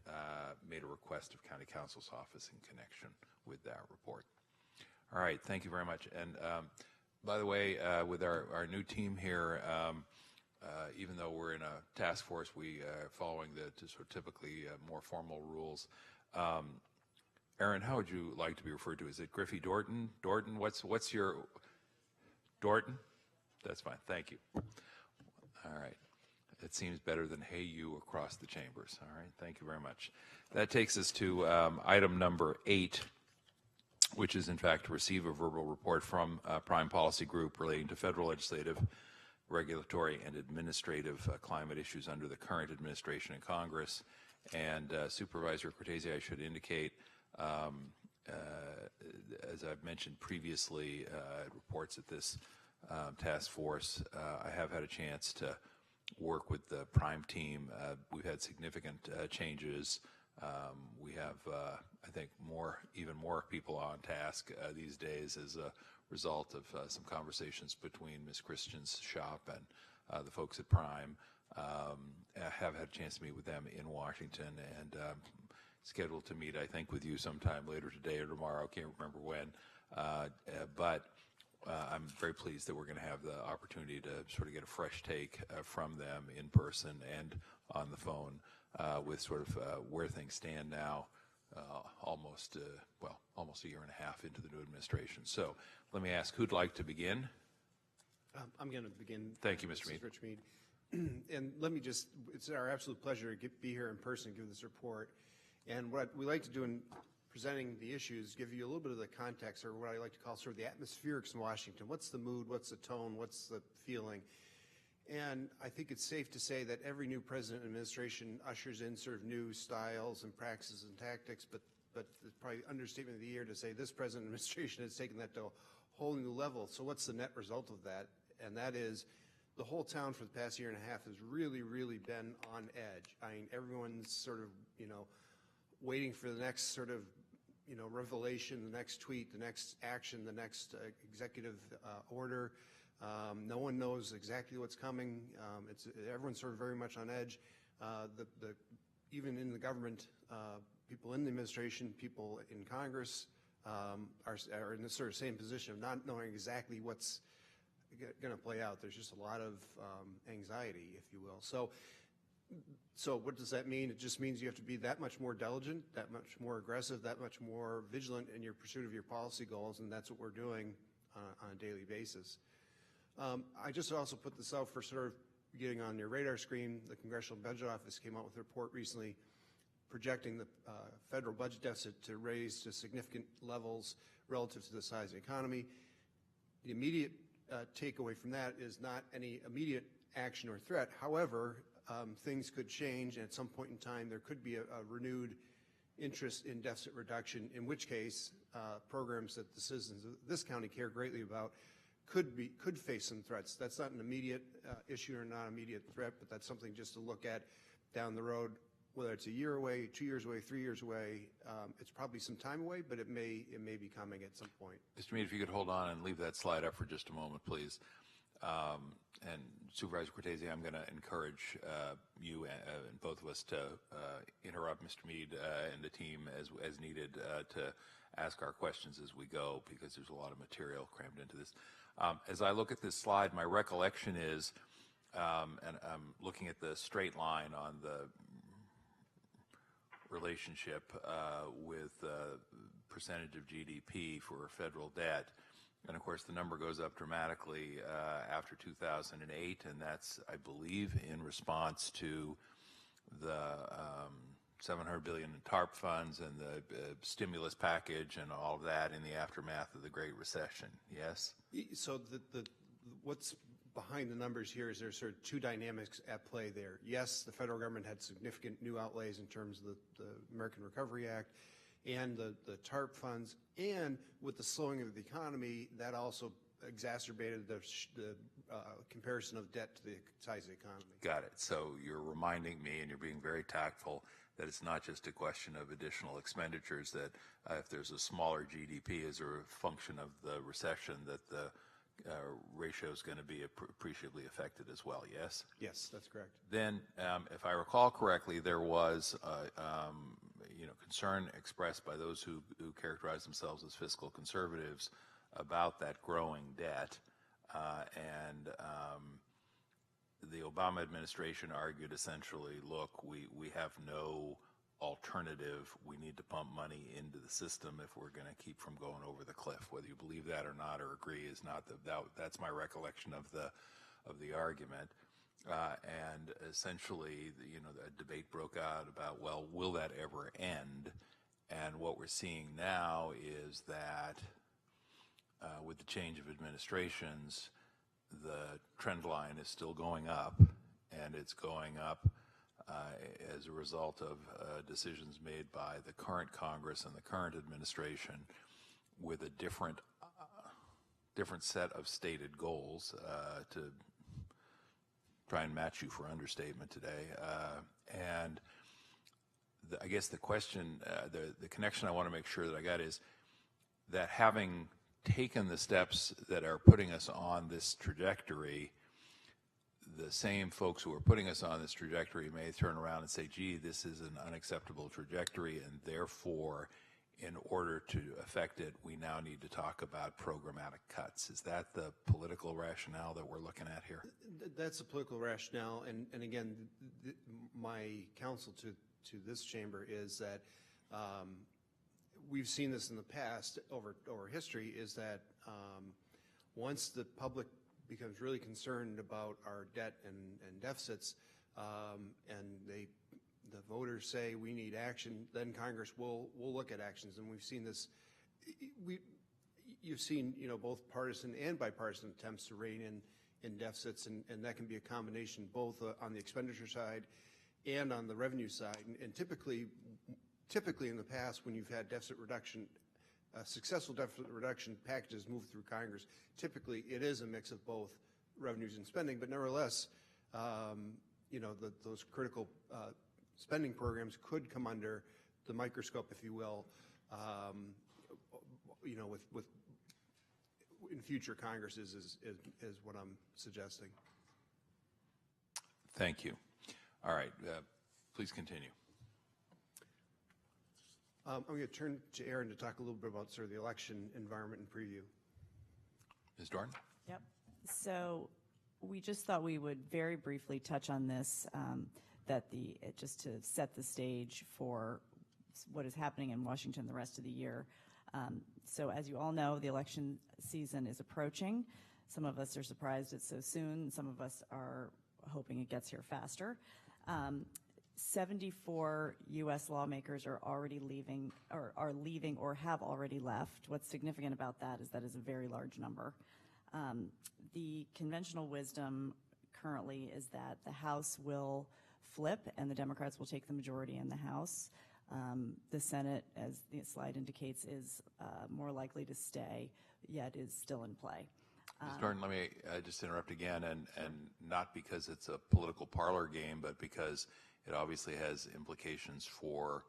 [SPEAKER 2] made a request of county council's office in connection with that report. All right. Thank you very much. And by the way, with our new team here, even though we're in a task force, we are following the sort of typically more formal rules. Aaron, how would you like to be referred to? Is it Griffey Dorton? Dorton, what's your Dorton? That's fine. Thank you. All right. It seems better than hey you across the chambers. All right. Thank you very much. That takes us to item number 8, which is in fact to receive a verbal report from Prime Policy Group relating to federal legislative, regulatory, and administrative climate issues under the current administration in Congress. And Supervisor Cortese, I should indicate, as I've mentioned previously, reports at this task force, I have had a chance to work with the Prime team. We've had significant changes. We have, I think, even more people on task these days as a result of some conversations between Ms. Christian's shop and the folks at Prime. I have had a chance to meet with them in Washington, and scheduled to meet, I think, with you sometime later today or tomorrow. I can't remember when. But I'm very pleased that we're going to have the opportunity to sort of get a fresh take from them in person and on the phone with sort of where things stand now, almost a year and a half into the new administration. So let me ask, who'd like to begin?
[SPEAKER 11] I'm going to begin.
[SPEAKER 2] Thank you, Mr. Mead.
[SPEAKER 11] Rich Mead. And let me just, it's our absolute pleasure to be here in person and give this report. And what we like to do in presenting the issues, give you a little bit of the context, or what I like to call sort of the atmospherics in Washington. What's the mood? What's the tone? What's the feeling? And I think it's safe to say that every new president and administration ushers in sort of new styles and practices and tactics, but it's probably understatement of the year to say this president and administration has taken that to a whole new level. So what's the net result of that? And that is the whole town for the past year and a half has really, really been on edge. I mean, everyone's sort of, waiting for the next sort of, revelation, the next tweet, the next action, the next executive order. No one knows exactly what's coming. Everyone's sort of very much on edge. Even in the government, people in the administration, people in Congress are in the sort of same position of not knowing exactly what's going to play out. There's just a lot of anxiety, if you will. So what does that mean? It just means you have to be that much more diligent, that much more aggressive, that much more vigilant in your pursuit of your policy goals, and that's what we're doing on a daily basis. I just also put this out for sort of getting on your radar screen. The Congressional Budget Office came out with a report recently projecting the federal budget deficit to raise to significant levels relative to the size of the economy. The immediate takeaway from that is not any immediate action or threat. However, things could change, and at some point in time there could be a renewed interest in deficit reduction, in which case programs that the citizens of this county care greatly about could face some threats. That's not an immediate issue or not an immediate threat, but that's something just to look at down the road, whether it's a year away, 2 years away, 3 years away. It's probably some time away, but it may be coming at some point.
[SPEAKER 2] Mr. Mead, if you could hold on and leave that slide up for just a moment, please. And Supervisor Cortese, I'm going to encourage you and both of us to interrupt Mr. Mead and the team as needed to ask our questions as we go, because there's a lot of material crammed into this. As I look at this slide, my recollection is, and I'm looking at the straight line on the relationship with percentage of GDP for federal debt. And of course, the number goes up dramatically after 2008, and that's, I believe, in response to the $700 billion in TARP funds and the stimulus package and all of that in the aftermath of the Great Recession. Yes?
[SPEAKER 11] So what's behind the numbers here is there's sort of two dynamics at play there. Yes, the federal government had significant new outlays in terms of the American Recovery Act and the TARP funds, and with the slowing of the economy, that also exacerbated the comparison of debt to the size of the economy.
[SPEAKER 2] Got it. So you're reminding me, and you're being very tactful, that it's not just a question of additional expenditures, that if there's a smaller GDP as a function of the recession, that the ratio is going to be appreciably affected as well, yes?
[SPEAKER 11] Yes, that's correct.
[SPEAKER 2] Then, if I recall correctly, there was concern expressed by those who characterize themselves as fiscal conservatives about that growing debt, and the Obama administration argued essentially, look, we have no alternative. We need to pump money into the system if we're going to keep from going over the cliff. Whether you believe that or not, or agree, is not that's my recollection of the argument. And essentially, the debate broke out about, well, will that ever end? And what we're seeing now is that with the change of administrations, the trend line is still going up, and it's going up as a result of decisions made by the current Congress and the current administration with a different set of stated goals, to try and match you for understatement today. And I guess the question, the connection I want to make sure that I got is that having taken the steps that are putting us on this trajectory, the same folks who are putting us on this trajectory may turn around and say, gee, this is an unacceptable trajectory, and therefore, in order to affect it, we now need to talk about programmatic cuts. Is that the political rationale that we're looking at here?
[SPEAKER 11] That's the political rationale, and again, my counsel to this chamber is that we've seen this in the past over history, is that once the public becomes really concerned about our debt and deficits, and the voters say we need action, then Congress will look at actions, and we've seen this. You've seen both partisan and bipartisan attempts to rein in deficits, and that can be a combination both on the expenditure side and on the revenue side. And typically in the past, when you've had deficit reduction, successful deficit reduction packages move through Congress, typically it is a mix of both revenues and spending, but nevertheless, those critical spending programs could come under the microscope, if you will, with in future Congresses is what I'm suggesting.
[SPEAKER 2] Thank you. All right, please continue.
[SPEAKER 11] I'm going to turn to Aaron to talk a little bit about sort of the election environment and preview.
[SPEAKER 2] Ms. Dorn?
[SPEAKER 10] Yep. So we just thought we would very briefly touch on this, just to set the stage for what is happening in Washington the rest of the year. So as you all know, the election season is approaching. Some of us are surprised it's so soon. Some of us are hoping it gets here faster. 74 U.S. lawmakers are already leaving, or are leaving, or have already left. What's significant about that is a very large number. The conventional wisdom currently is that the House will flip and the Democrats will take the majority in the House. The Senate, as the slide indicates, is more likely to stay, yet is still in play.
[SPEAKER 2] Ms. Norton, let me just interrupt again, and not because it's a political parlor game, but because it obviously has implications for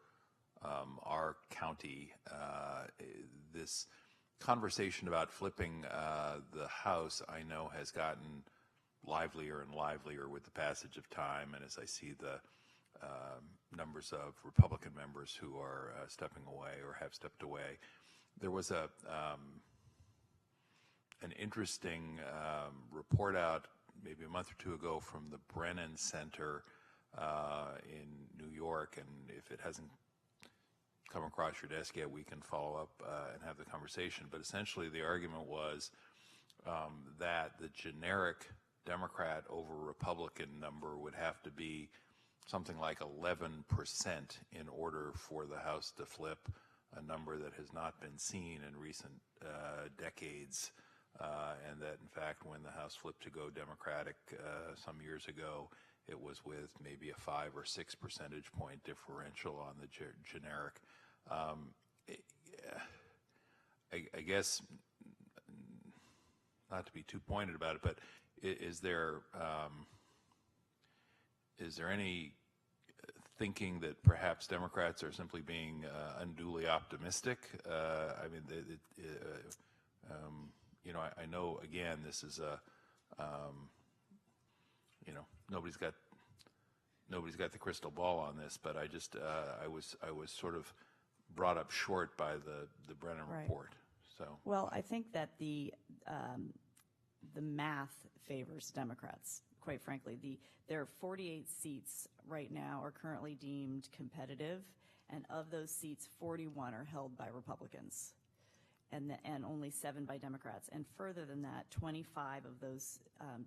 [SPEAKER 2] our county. This conversation about flipping the House, I know, has gotten livelier and livelier with the passage of time, and as I see the numbers of Republican members who are stepping away or have stepped away. There was an interesting report out maybe a month or two ago from the Brennan Center in New York, and if it hasn't come across your desk yet, we can follow up and have the conversation. But essentially the argument was that the generic Democrat over Republican number would have to be something like 11% in order for the House to flip, a number that has not been seen in recent decades, and that in fact when the House flipped to go Democratic some years ago, it was with maybe a 5 or 6 percentage point differential on the generic. I guess, not to be too pointed about it, but is there any thinking that perhaps Democrats are simply being unduly optimistic? I mean, you know, I know, again, this is a, you know, nobody's got the crystal ball on this, but I just, I was sort of brought up short by the Brennan report. So.
[SPEAKER 10] Well, I think that the math favors Democrats. Quite frankly, there are 48 seats right now are currently deemed competitive, and of those seats, 41 are held by Republicans, and only 7 by Democrats. And further than that, 25 of those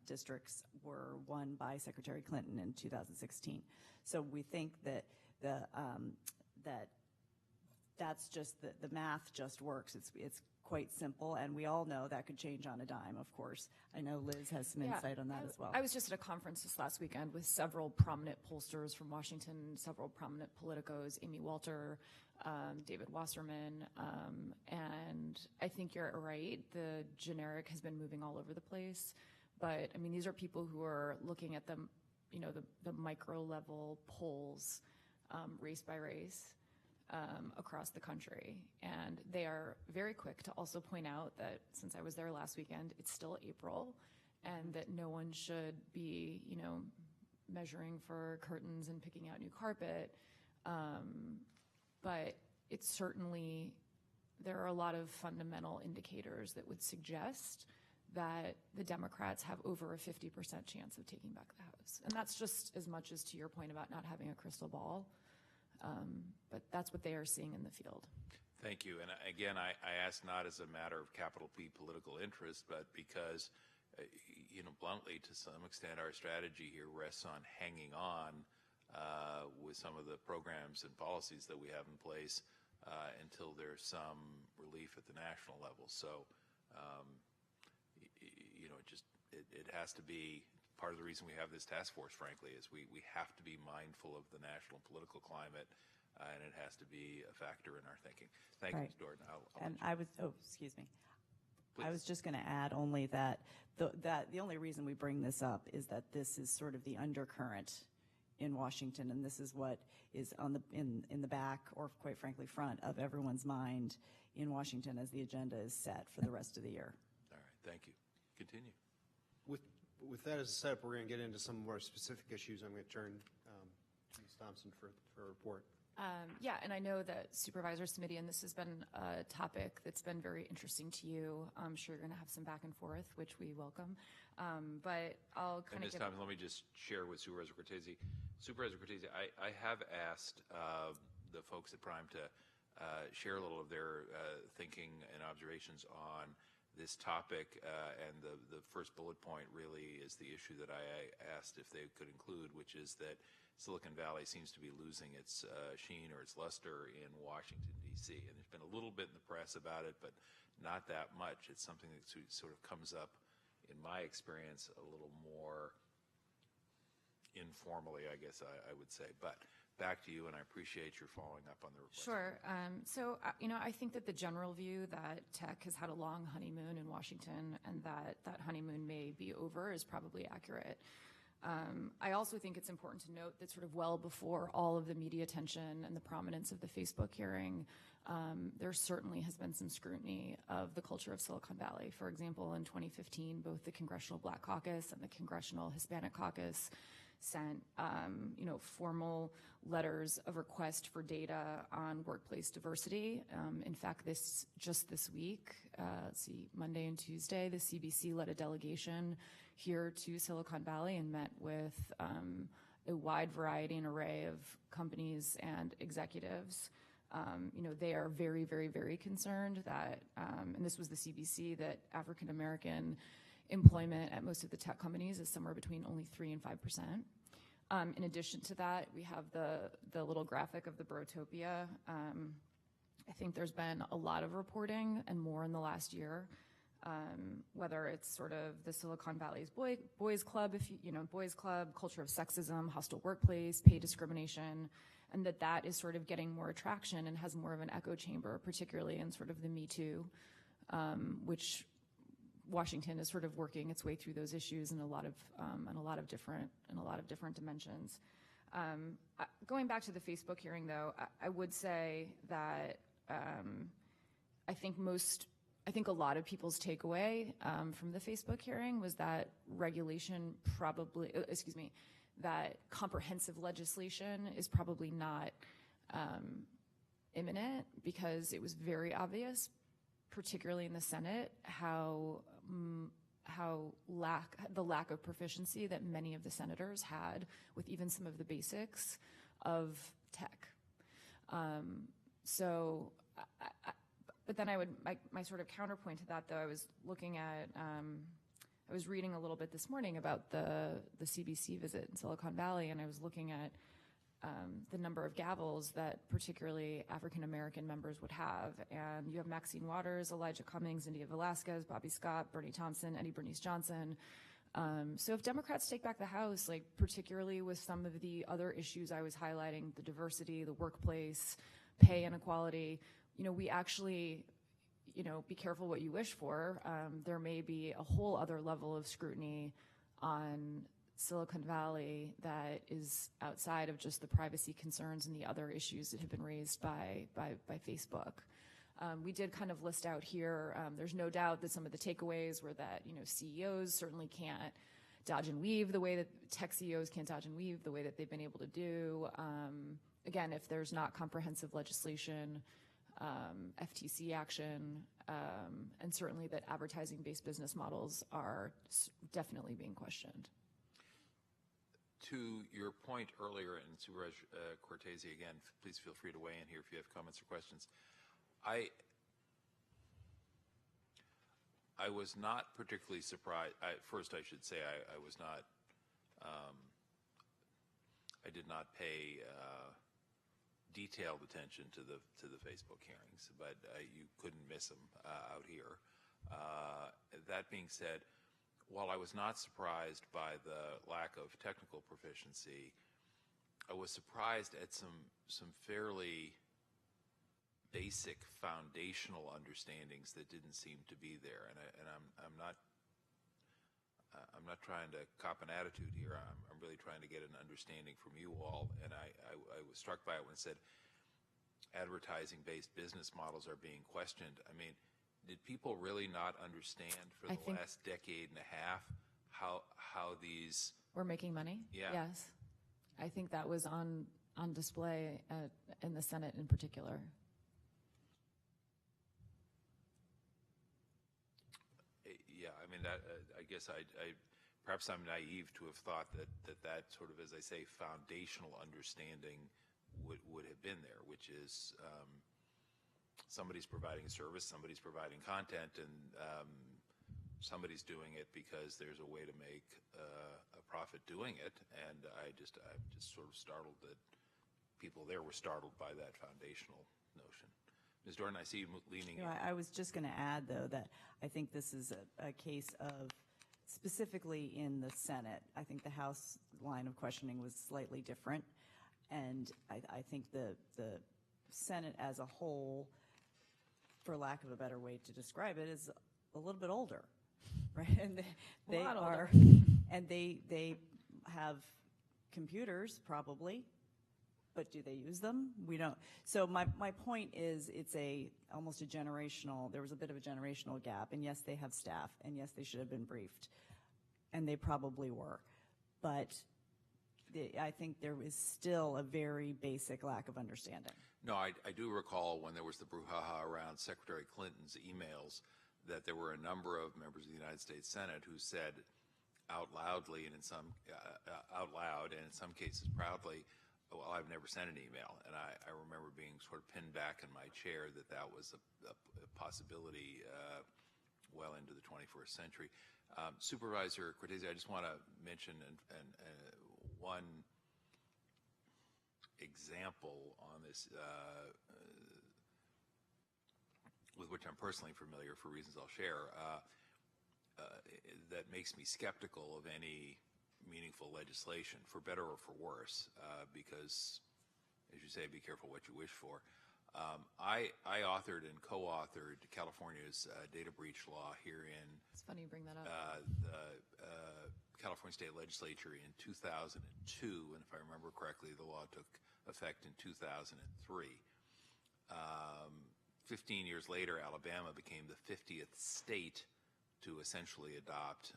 [SPEAKER 10] districts were won by Secretary Clinton in 2016. So we think that that's just the math just works. It's quite simple, and we all know that could change on a dime, of course. I know Liz has some insight on that as well.
[SPEAKER 12] I was just at a conference this last weekend with several prominent pollsters from Washington, several prominent politicos, Amy Walter, David Wasserman, and I think you're right. The generic has been moving all over the place, but I mean, these are people who are looking at the, you know, the micro level polls, race by race. Across the country, and they are very quick to also point out that since I was there last weekend, it's still April, and that no one should be, you know, measuring for curtains and picking out new carpet, but it's certainly, there are a lot of fundamental indicators that would suggest that the Democrats have over a 50% chance of taking back the House, and that's just as much as to your point about not having a crystal ball. But that's what they are seeing in the field.
[SPEAKER 2] Thank you. And again, I ask not as a matter of capital P political interest, but because, you know, bluntly, to some extent, our strategy here rests on hanging on with some of the programs and policies that we have in place until there's some relief at the national level. So, you know, it has to be. Part of the reason we have this task force, frankly, is we have to be mindful of the national political climate, and it has to be a factor in our thinking. Thank you, Ms. Dorton.
[SPEAKER 10] Excuse me.
[SPEAKER 2] Please.
[SPEAKER 10] I was just going to add only that the only reason we bring this up is that this is sort of the undercurrent in Washington, and this is what is on in the back, or quite frankly front, of everyone's mind in Washington as the agenda is set for the rest of the year.
[SPEAKER 2] All right, thank you. Continue.
[SPEAKER 11] With that as a setup, we're going to get into some more specific issues. I'm going to turn to Ms. Thompson for a report.
[SPEAKER 12] Yeah, and I know that Supervisors Committee, and this has been a topic that's been very interesting to you. I'm sure you're going to have some back and forth, which we welcome. But I'll kind of
[SPEAKER 2] Ms. Thompson, let me just share with Supervisor Cortese. Supervisor Cortese, I have asked the folks at Prime to share a little of their thinking and observations on this topic, and the first bullet point really is the issue that I asked if they could include, which is that Silicon Valley seems to be losing its sheen or its luster in Washington, D.C. And there's been a little bit in the press about it, but not that much. It's something that sort of comes up, in my experience, a little more informally, I guess I would say. But back to you, and I appreciate your following up on the request.
[SPEAKER 12] Sure. So, I think that the general view that tech has had a long honeymoon in Washington and that honeymoon may be over is probably accurate. I also think it's important to note that sort of well before all of the media attention and the prominence of the Facebook hearing, there certainly has been some scrutiny of the culture of Silicon Valley. For example, in 2015, both the Congressional Black Caucus and the Congressional Hispanic Caucus sent, formal letters of request for data on workplace diversity. In fact, this week, Monday and Tuesday, the CBC led a delegation here to Silicon Valley and met with a wide variety and array of companies and executives. They are very, very, very concerned that, and this was the CBC, that African American employment at most of the tech companies is somewhere between only 3% and 5%. In addition to that, we have the little graphic of the Brotopia. I think there's been a lot of reporting and more in the last year, whether it's sort of the Silicon Valley's boys club, boys club, culture of sexism, hostile workplace, pay discrimination, and that is sort of getting more attraction and has more of an echo chamber, particularly in sort of the Me Too, which Washington is sort of working its way through those issues in a lot of different dimensions. Going back to the Facebook hearing, though, I would say that I think a lot of people's takeaway from the Facebook hearing was that that comprehensive legislation is probably not imminent, because it was very obvious, particularly in the Senate, the lack of proficiency that many of the senators had with even some of the basics of tech. But then my sort of counterpoint to that, though, I was reading a little bit this morning about the CBC visit in Silicon Valley, and I was looking at the number of gavels that particularly African American members would have. And you have Maxine Waters, Elijah Cummings, India Velasquez, Bobby Scott, Bernie Thompson, Eddie Bernice Johnson. So if Democrats take back the House, like particularly with some of the other issues I was highlighting, the diversity, the workplace, pay inequality, we actually, be careful what you wish for. There may be a whole other level of scrutiny on Silicon Valley that is outside of just the privacy concerns and the other issues that have been raised by Facebook. We did kind of list out here, there's no doubt that some of the takeaways were that, CEOs certainly can't dodge and weave the way that tech CEOs can't dodge and weave the way that they've been able to do. Again, if there's not comprehensive legislation, FTC action, and certainly that advertising-based business models are definitely being questioned.
[SPEAKER 2] To your point earlier, and Supervisor Cortese, again, please feel free to weigh in here if you have comments or questions. I was not particularly surprised. First, I should say I was not. I did not pay detailed attention to the Facebook hearings, but you couldn't miss them out here. That being said, while I was not surprised by the lack of technical proficiency, I was surprised at some fairly basic foundational understandings that didn't seem to be there. And I'm not trying to cop an attitude here. I'm really trying to get an understanding from you all. And I was struck by it when it said advertising-based business models are being questioned. I mean, did people really not understand for the last decade and a half how these...
[SPEAKER 12] We're making money?
[SPEAKER 2] Yeah.
[SPEAKER 12] Yes. I think that was on display in the Senate in particular.
[SPEAKER 2] Yeah, I mean, I guess perhaps I'm naive to have thought that sort of, as I say, foundational understanding would have been there, which is somebody's providing a service, somebody's providing content, and somebody's doing it because there's a way to make a profit doing it, and I'm just sort of startled that people there were startled by that foundational notion. Ms. Dorn, I see you leaning in.
[SPEAKER 10] I was just going to add, though, that I think this is a case of, specifically in the Senate, I think the House line of questioning was slightly different, and I think the Senate as a whole, for lack of a better way to describe it, is a little bit older, right? And they are, and they have computers probably, but do they use them? We don't. So my point is, it's almost a generational. There was a bit of a generational gap, and yes, they have staff, and yes, they should have been briefed, and they probably were, but I think there is still a very basic lack of understanding.
[SPEAKER 2] No, I do recall when there was the brouhaha around Secretary Clinton's emails that there were a number of members of the United States Senate who said out loudly and in some cases proudly, well, I've never sent an email. And I remember being sort of pinned back in my chair that was a possibility well into the 21st century. Supervisor Cortese, I just want to mention one example on this with which I'm personally familiar for reasons I'll share, that makes me skeptical of any meaningful legislation, for better or for worse, because, as you say, be careful what you wish for. I authored and co-authored California's data breach law here in
[SPEAKER 12] It's funny you bring that up.
[SPEAKER 2] the California State Legislature in 2002, and if I remember correctly, the law took effect in 2003. 15 years later, Alabama became the 50th state to essentially adopt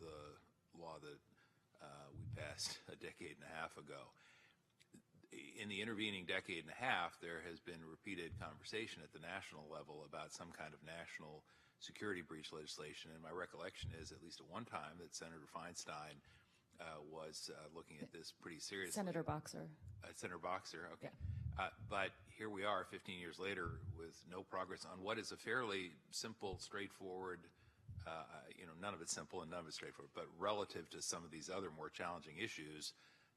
[SPEAKER 2] the law that we passed a decade and a half ago. In the intervening decade and a half, there has been repeated conversation at the national level about some kind of national security breach legislation, and my recollection is, at least at one time, that Senator Feinstein was looking at this pretty seriously.
[SPEAKER 12] Senator Boxer.
[SPEAKER 2] Senator Boxer, okay.
[SPEAKER 12] Yeah.
[SPEAKER 2] But here we are 15 years later with no progress on what is a fairly simple, straightforward, none of it's simple and none of it's straightforward, but relative to some of these other more challenging issues,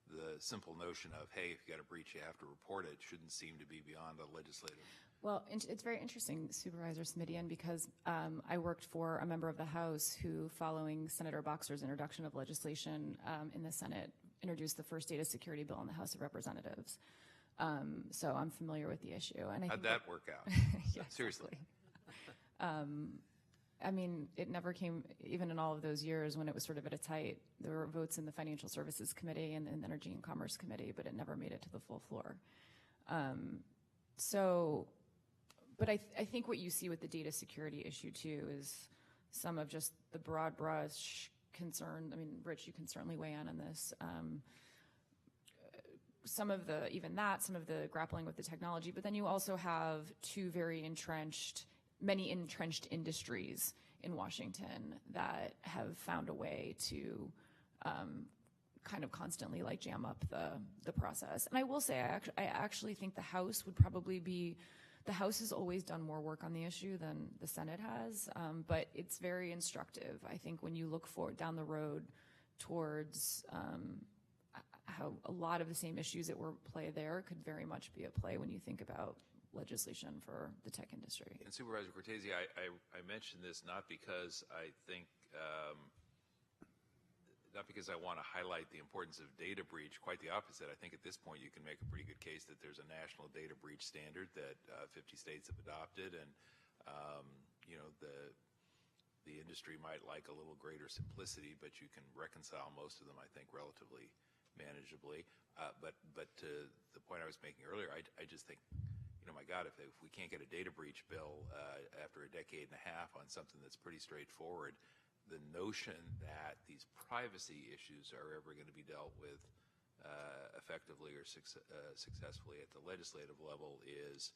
[SPEAKER 2] the simple notion of, hey, if you got a breach, you have to report it, shouldn't seem to be beyond a legislative.
[SPEAKER 12] Well, it's very interesting, Supervisor Smidian, because I worked for a member of the House who, following Senator Boxer's introduction of legislation in the Senate, introduced the first data security bill in the House of Representatives. So I'm familiar with the issue. And
[SPEAKER 2] how'd that work out?
[SPEAKER 12] Yeah,
[SPEAKER 2] seriously.
[SPEAKER 12] I mean, it never came, even in all of those years when it was sort of at its height, there were votes in the Financial Services Committee and the Energy and Commerce Committee, but it never made it to the full floor. But I think what you see with the data security issue, too, is some of just the broad brush concern. I mean, Rich, you can certainly weigh in on this. Some of the grappling with the technology, but then you also have many entrenched industries in Washington that have found a way to kind of constantly jam up the process. And I will say, I actually think the House has always done more work on the issue than the Senate has, but it's very instructive, I think, when you look down the road towards how a lot of the same issues that were at play there could very much be at play when you think about legislation for the tech industry.
[SPEAKER 2] And Supervisor Cortese, I mentioned this not because I think, not because I want to highlight the importance of data breach, quite the opposite. I think at this point you can make a pretty good case that there's a national data breach standard that 50 states have adopted, and the industry might like a little greater simplicity, but you can reconcile most of them, I think, relatively manageably. But to the point I was making earlier, I just think, my God, if we can't get a data breach bill after a decade and a half on something that's pretty straightforward, the notion that these privacy issues are ever going to be dealt with effectively or successfully at the legislative level is,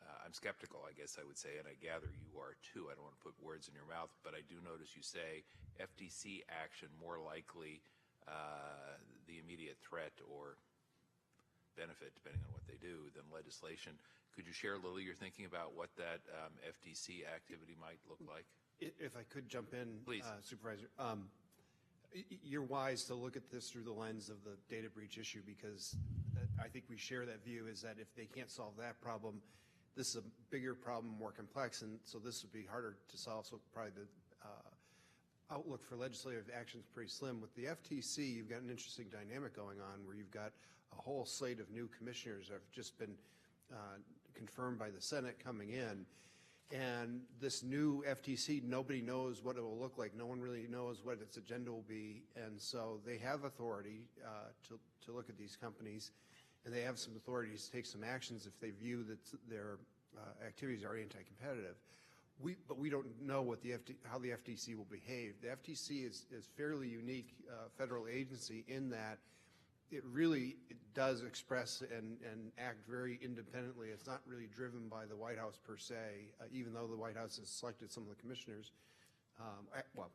[SPEAKER 2] I'm skeptical, I guess I would say, and I gather you are too. I don't want to put words in your mouth, but I do notice you say FTC action more likely the immediate threat or benefit, depending on what they do, than legislation. Could you share a little your thinking about what that FTC activity might look like?
[SPEAKER 11] If I could jump in,
[SPEAKER 2] please,
[SPEAKER 11] Supervisor. You're wise to look at this through the lens of the data breach issue, because I think we share that view, is that if they can't solve that problem, this is a bigger problem, more complex, and so this would be harder to solve. So probably the outlook for legislative action is pretty slim. With the FTC, you've got an interesting dynamic going on where you've got a whole slate of new commissioners that have just been confirmed by the Senate coming in. And this new FTC, nobody knows what it will look like. No one really knows what its agenda will be. And so they have authority to look at these companies, and they have some authority to take some actions if they view that their activities are anti-competitive. But we don't know what how the FTC will behave. The FTC is fairly unique federal agency in that it does express and act very independently. It's not really driven by the White House per se, even though the White House has selected some of the commissioners. Well,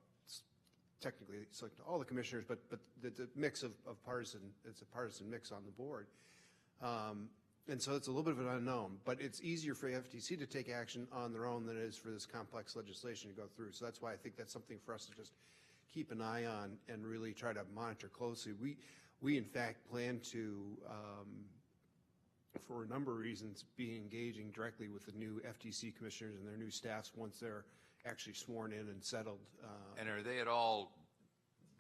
[SPEAKER 11] technically they selected all the commissioners, but the mix of partisan, it's a partisan mix on the board. And so it's a little bit of an unknown, but it's easier for the FTC to take action on their own than it is for this complex legislation to go through. So that's why I think that's something for us to just keep an eye on and really try to monitor closely. We in fact plan to, for a number of reasons, be engaging directly with the new FTC commissioners and their new staffs once they're actually sworn in and settled.
[SPEAKER 2] And are they at all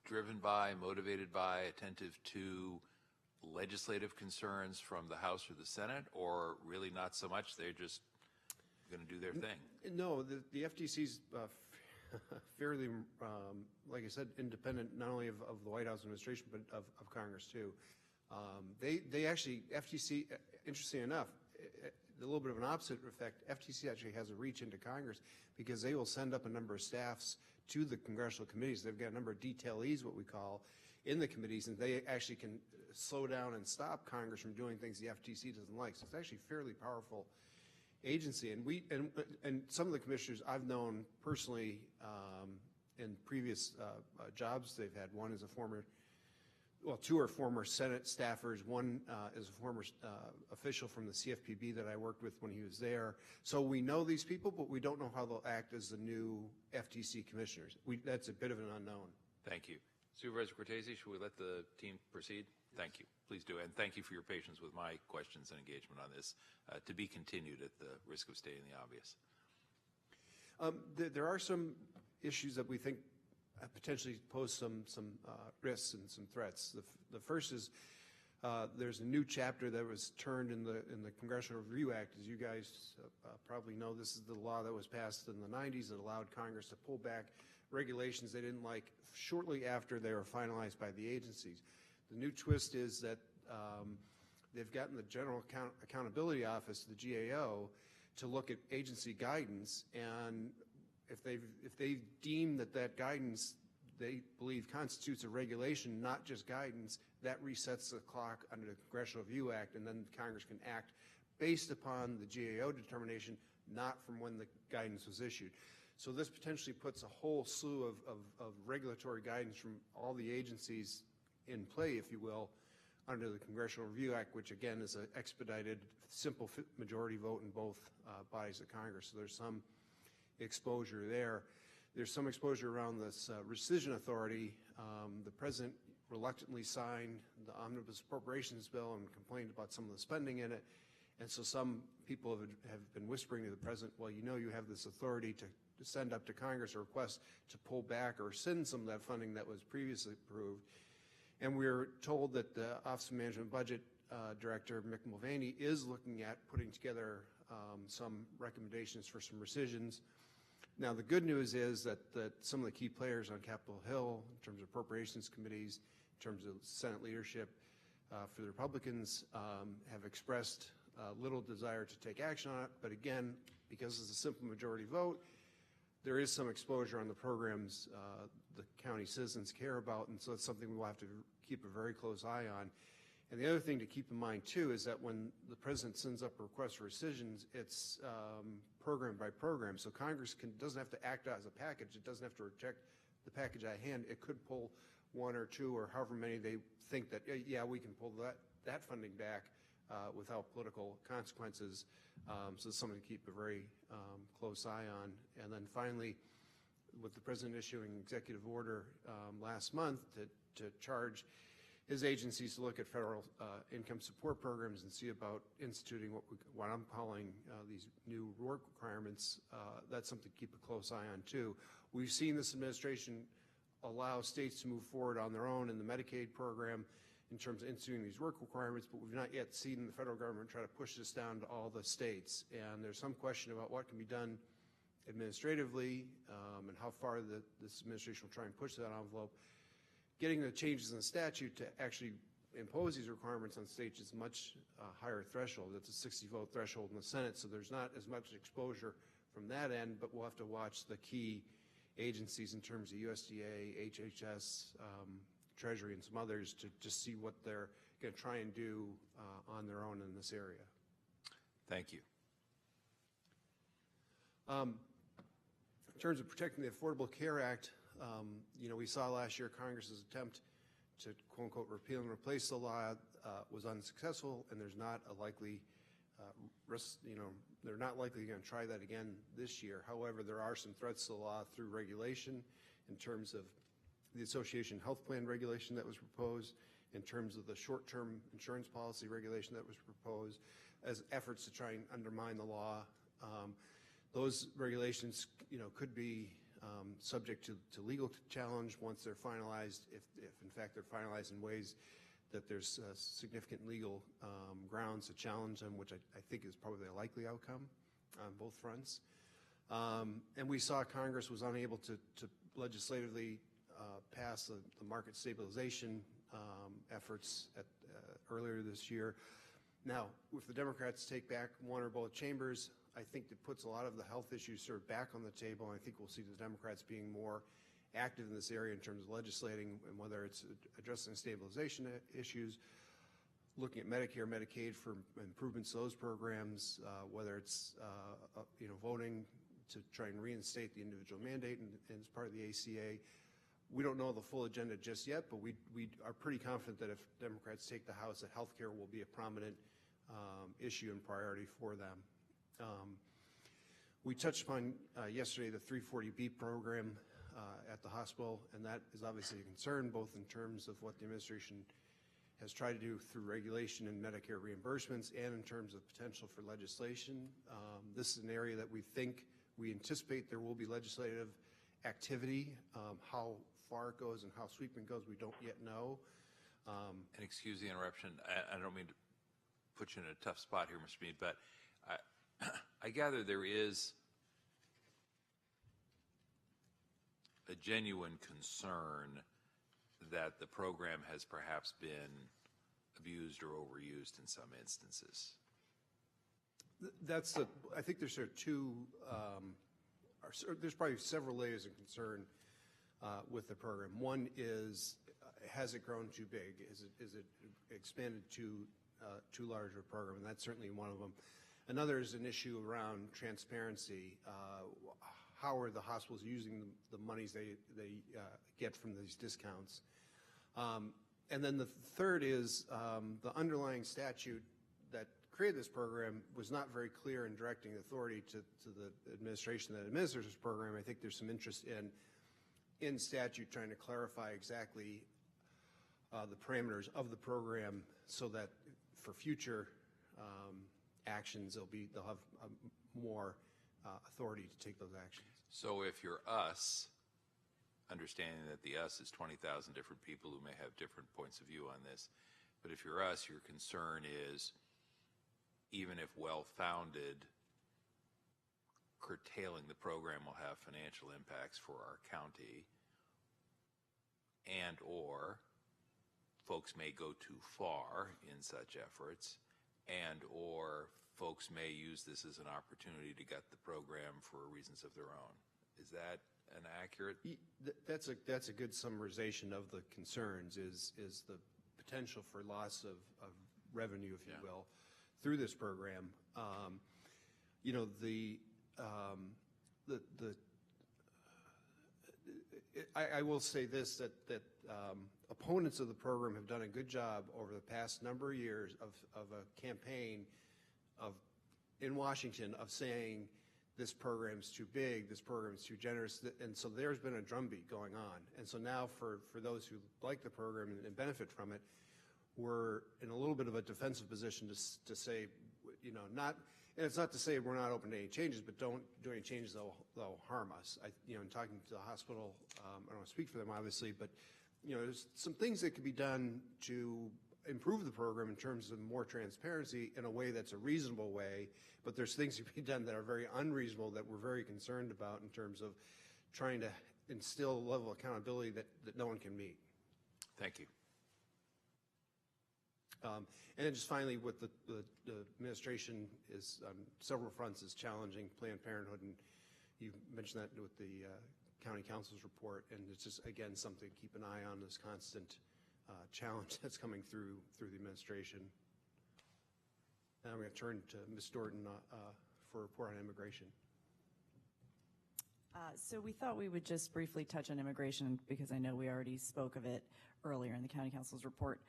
[SPEAKER 2] driven by, motivated by, attentive to legislative concerns from the House or the Senate, or really not so much? They're just going to do their thing?
[SPEAKER 11] No, the FTC's fairly, like I said, independent not only of the White House administration, but of Congress too. They actually, FTC, interesting enough, a little bit of an opposite effect, FTC actually has a reach into Congress because they will send up a number of staffs to the congressional committees. They've got a number of detailees, what we call, in the committees, and they actually can slow down and stop Congress from doing things the FTC doesn't like. So it's actually a fairly powerful agency. And some of the commissioners I've known personally in previous jobs they've had. One is a former, well, two are former Senate staffers. One is a former official from the CFPB that I worked with when he was there. So we know these people, but we don't know how they'll act as the new FTC commissioners. That's a bit of an unknown.
[SPEAKER 2] Thank you. Supervisor Cortese, should we let the team proceed? Thank you. Please do. And thank you for your patience with my questions and engagement on this, to be continued at the risk of stating the obvious.
[SPEAKER 11] There are some issues that we think potentially pose some risks and some threats. The first is there's a new chapter that was turned in the Congressional Review Act. As you guys probably know, this is the law that was passed in the 90s that allowed Congress to pull back regulations they didn't like shortly after they were finalized by the agencies. The new twist is that they've gotten the General Accountability Office, the GAO, to look at agency guidance, and if they deem that guidance they believe constitutes a regulation, not just guidance, that resets the clock under the Congressional Review Act, and then Congress can act based upon the GAO determination, not from when the guidance was issued. So this potentially puts a whole slew of regulatory guidance from all the agencies in play, if you will, under the Congressional Review Act, which again is an expedited, simple majority vote in both bodies of Congress. So there's some exposure there. There's some exposure around this rescission authority. The President reluctantly signed the Omnibus Appropriations Bill and complained about some of the spending in it. And so some people have been whispering to the President, well, you know you have this authority to send up to Congress a request to pull back or rescind some of that funding that was previously approved. And we're told that the Office of Management and Budget Director, Mick Mulvaney, is looking at putting together some recommendations for some rescissions. Now, the good news is that some of the key players on Capitol Hill, in terms of appropriations committees, in terms of Senate leadership for the Republicans, have expressed little desire to take action on it. But again, because it's a simple majority vote, there is some exposure on the programs the county citizens care about, and so it's something we'll have to keep a very close eye on. And the other thing to keep in mind, too, is that when the President sends up a request for rescissions, it's program by program. So Congress doesn't have to act as a package. It doesn't have to reject the package at hand. It could pull one or two or however many they think that, yeah, we can pull that funding back without political consequences. So it's something to keep a very close eye on. And then finally, with the President issuing executive order last month to charge his agencies to look at federal income support programs and see about instituting what I'm calling these new work requirements, that's something to keep a close eye on too. We've seen this administration allow states to move forward on their own in the Medicaid program in terms of instituting these work requirements, but we've not yet seen the federal government try to push this down to all the states. And there's some question about what can be done administratively and how far this administration will try and push that envelope. Getting the changes in the statute to actually impose these requirements on states is much higher threshold. It's a 60-vote threshold in the Senate, so there's not as much exposure from that end, but we'll have to watch the key agencies in terms of USDA, HHS, Treasury, and some others to just see what they're going to try and do on their own in this area.
[SPEAKER 2] Thank you.
[SPEAKER 11] In terms of protecting the Affordable Care Act, we saw last year Congress's attempt to quote-unquote repeal and replace the law was unsuccessful, and there's not a likely risk, they're not likely going to try that again this year. However, there are some threats to the law through regulation in terms of the association health plan regulation that was proposed, in terms of the short-term insurance policy regulation that was proposed, as efforts to try and undermine the law. Those regulations, could be subject to legal challenge once they're finalized, if in fact they're finalized in ways that there's significant legal grounds to challenge them, which I think is probably a likely outcome on both fronts. And we saw Congress was unable to legislatively pass the market stabilization efforts earlier this year. Now, if the Democrats take back one or both chambers, I think it puts a lot of the health issues sort of back on the table, and I think we'll see the Democrats being more active in this area in terms of legislating, and whether it's addressing stabilization issues, looking at Medicare, Medicaid for improvements to those programs, whether it's voting to try and reinstate the individual mandate and as part of the ACA. We don't know the full agenda just yet, but we are pretty confident that if Democrats take the House, that health care will be a prominent issue and priority for them. We touched upon yesterday the 340B program at the hospital, and that is obviously a concern, both in terms of what the administration has tried to do through regulation and Medicare reimbursements, and in terms of potential for legislation. This is an area that we anticipate there will be legislative activity. How far it goes and how sweeping it goes, we don't yet know.
[SPEAKER 2] And excuse the interruption, I don't mean to put you in a tough spot here, Mr. Mead, but I gather there is a genuine concern that the program has perhaps been abused or overused in some instances.
[SPEAKER 11] I think there's sort of there's probably several layers of concern with the program. One is, has it grown too big? Is it expanded too large a program? And that's certainly one of them. Another is an issue around transparency. How are the hospitals using the monies they get from these discounts? And then the third is the underlying statute that created this program was not very clear in directing authority to the administration that administers this program. I think there's some interest in statute trying to clarify exactly the parameters of the program so that for future actions they'll have more authority to take those actions.
[SPEAKER 2] So if you're us, understanding that the us is 20,000 different people who may have different points of view on this, but if you're us, your concern is, even if well-founded, curtailing the program will have financial impacts for our county, and or folks may go too far in such efforts, and or folks may use this as an opportunity to gut the program for reasons of their own. Is that an accurate?
[SPEAKER 11] That's a good summarization of the concerns, is the potential for loss of revenue, if you will, through this program. I will say this, that opponents of the program have done a good job over the past number of years of a campaign in Washington of saying this program's too big, this program's too generous, and so there's been a drumbeat going on. And so now for those who like the program and benefit from it, we're in a little bit of a defensive position to say, not, and it's not to say we're not open to any changes, but don't do any changes that'll harm us. In talking to the hospital, I don't want to speak for them obviously, but there's some things that could be done to improve the program in terms of more transparency in a way that's a reasonable way, but there's things that can be done that are very unreasonable that we're very concerned about in terms of trying to instill a level of accountability that no one can meet.
[SPEAKER 2] Thank you.
[SPEAKER 11] And then just finally, with the administration is on several fronts is challenging Planned Parenthood, and you mentioned that with the county council's report, and it's just, again, something to keep an eye on, this constant challenge that's coming through the administration. Now I'm going to turn to Ms. Dorton for a report on immigration.
[SPEAKER 10] So we thought we would just briefly touch on immigration because I know we already spoke of it earlier in the county council's report.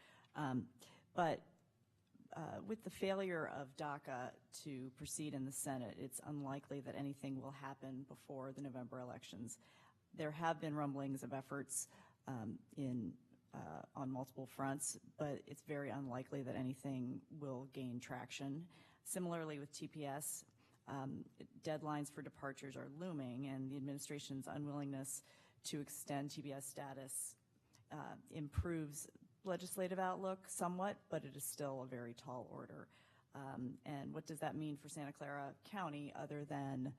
[SPEAKER 10] But with the failure of DACA to proceed in the Senate, it's unlikely that anything will happen before the November elections. There have been rumblings of efforts on multiple fronts, but it's very unlikely that anything will gain traction. Similarly with TPS, deadlines for departures are looming, and the administration's unwillingness to extend TPS status improves legislative outlook somewhat, but it is still a very tall order. And what does that mean for Santa Clara County other than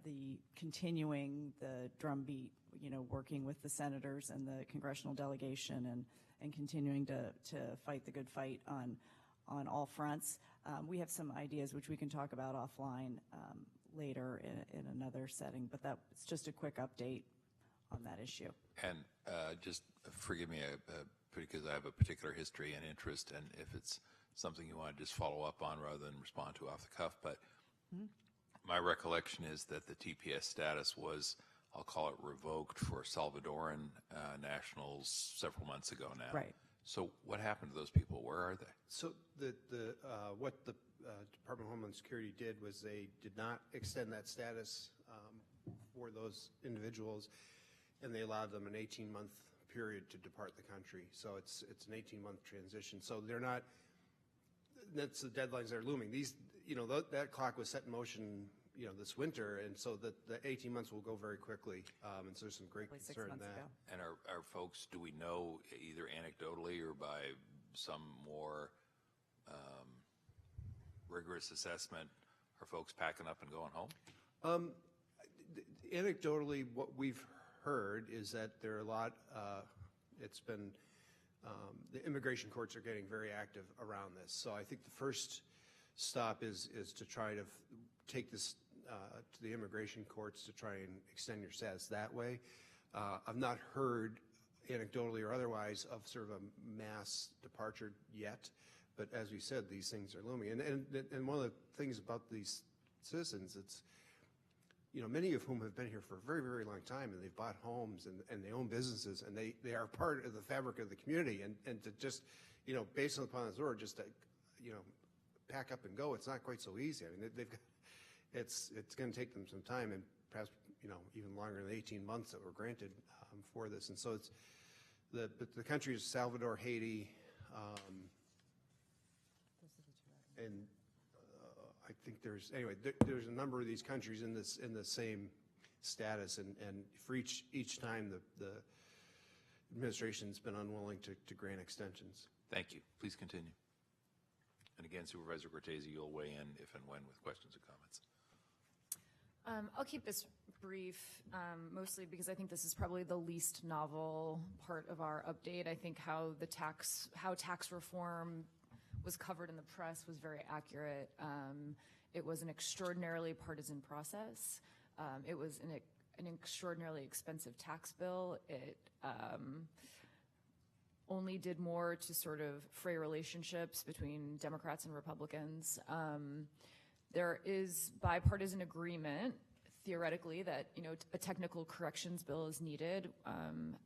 [SPEAKER 10] the continuing the drumbeat, working with the senators and the congressional delegation and continuing to fight the good fight on all fronts. We have some ideas which we can talk about offline later in another setting, but that's just a quick update on that issue.
[SPEAKER 2] And just forgive me, because I have a particular history and interest, and if it's something you want to just follow up on rather than respond to off the cuff, but my recollection is that the TPS status was, I'll call it, revoked for Salvadoran nationals several months ago now.
[SPEAKER 10] Right.
[SPEAKER 2] So what happened to those people? Where are they?
[SPEAKER 11] So what the Department of Homeland Security did was they did not extend that status for those individuals, and they allowed them an 18-month period to depart the country. So it's an 18-month transition. So they're not. That's the deadlines that are looming. These, that clock was set in motion, this winter, and so the 18 months will go very quickly. And so there's some great concern in that.
[SPEAKER 2] And are folks, do we know either anecdotally or by some more rigorous assessment, are folks packing up and going home?
[SPEAKER 11] Anecdotally, what we've heard is that there are a lot, it's been, the immigration courts are getting very active around this. So I think the first stop is to try to take this to the immigration courts to try and extend your status that way. I've not heard anecdotally or otherwise of sort of a mass departure yet, but as we said, these things are looming. And one of the things about these citizens, it's, many of whom have been here for a very, very long time, and they've bought homes and they own businesses, and they are part of the fabric of the community. And to just, based upon this order, just to, pack up and go, it's not quite so easy. I mean, they've got, it's going to take them some time, and perhaps, even longer than 18 months that were granted for this. And so it's, the country is Salvador, Haiti, and I think there's a number of these countries in the same status, and for each time the administration's been unwilling to grant extensions.
[SPEAKER 2] Thank you. Please continue. And again, Supervisor Cortese, you'll weigh in if and when with questions or comments.
[SPEAKER 12] I'll keep this brief, mostly because I think this is probably the least novel part of our update. I think how tax reform was covered in the press was very accurate. It was an extraordinarily partisan process. It was an extraordinarily expensive tax bill. It only did more to sort of fray relationships between Democrats and Republicans. There is bipartisan agreement, theoretically that, a technical corrections bill is needed.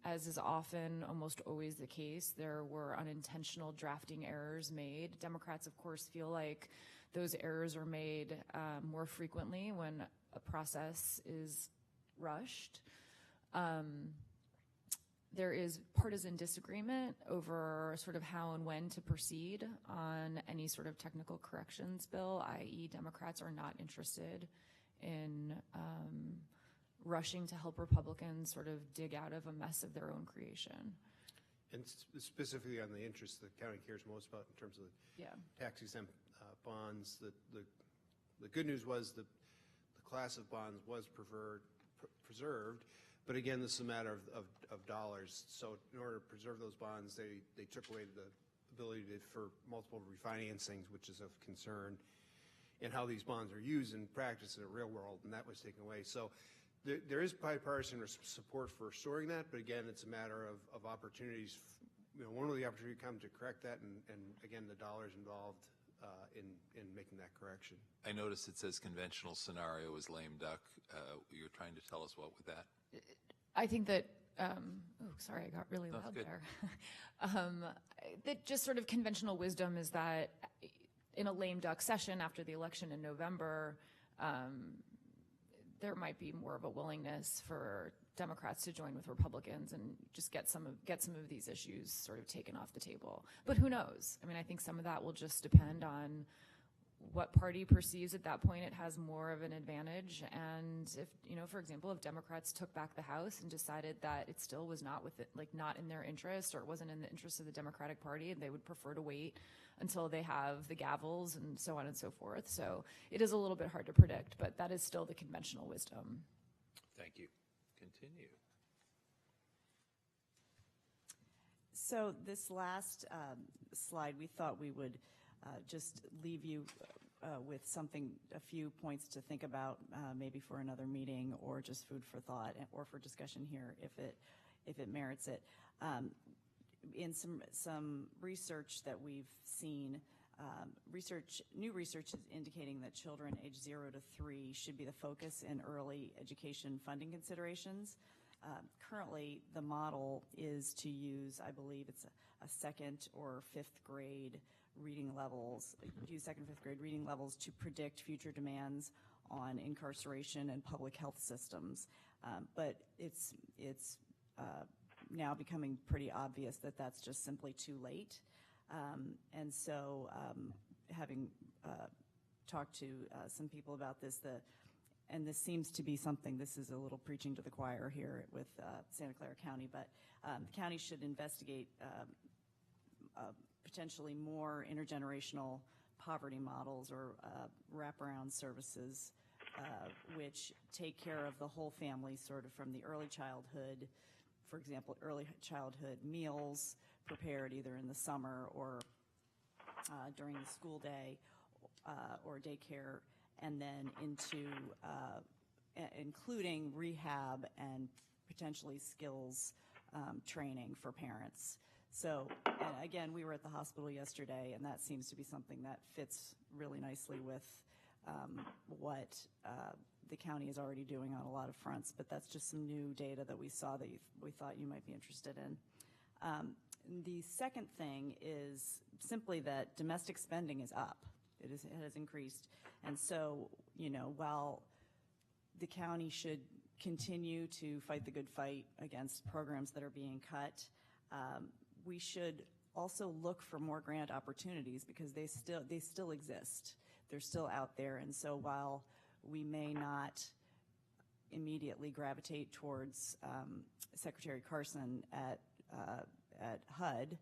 [SPEAKER 12] As is often, almost always the case, there were unintentional drafting errors made. Democrats, of course, feel like those errors are made more frequently when a process is rushed. There is partisan disagreement over sort of how and when to proceed on any sort of technical corrections bill, i.e. Democrats are not interested in rushing to help Republicans sort of dig out of a mess of their own creation.
[SPEAKER 11] And specifically on the interest the county cares most about in terms of the tax-exempt bonds, the good news was that the class of bonds was preserved. But again, this is a matter of dollars. So in order to preserve those bonds, they took away the ability for multiple refinancings, which is of concern, and how these bonds are used in practice in the real world, and that was taken away. So there is bipartisan support for restoring that, but again, it's a matter of opportunities. One of the opportunities come to correct that, and again, the dollars involved in making that correction.
[SPEAKER 2] I noticed it says conventional scenario is lame duck. You're trying to tell us what with that?
[SPEAKER 12] I think that, sorry, I got really loud there. That just sort of conventional wisdom is that in a lame duck session after the election in November, there might be more of a willingness for Democrats to join with Republicans and just get some of these issues sort of taken off the table. But who knows? I mean, I think some of that will just depend on what party perceives at that point it has more of an advantage. And if, for example, if Democrats took back the House and decided that it still was not not in their interest, or it wasn't in the interest of the Democratic Party, and they would prefer to wait until they have the gavels and so on and so forth. So it is a little bit hard to predict, but that is still the conventional wisdom.
[SPEAKER 2] Thank you. Continue.
[SPEAKER 10] So this last slide, we thought we would just leave you with a few points to think about, maybe for another meeting, or just food for thought, or for discussion here if it merits it. In some research that we've seen, new research is indicating that children age 0 to 3 should be the focus in early education funding considerations. Currently, the model is to use, I believe it's a second or fifth grade reading levels, to predict future demands on incarceration and public health systems. But it's now becoming pretty obvious that that's just simply too late. And so having talked to some people about this, and this seems to be something, this is a little preaching to the choir here with Santa Clara County, but the county should investigate potentially more intergenerational poverty models or wraparound services which take care of the whole family sort of from the early childhood. For example, early childhood meals prepared either in the summer or during the school day or daycare, and then into including rehab and potentially skills training for parents. So, and again, we were at the hospital yesterday, and that seems to be something that fits really nicely with what the county is already doing on a lot of fronts. But that's just some new data that we saw that we thought you might be interested in. The second thing is simply that domestic spending is up. It has increased. And so, while the county should continue to fight the good fight against programs that are being cut, we should also look for more grant opportunities, because they still exist. They're still out there. And so while we may not immediately gravitate towards Secretary Carson at HUD,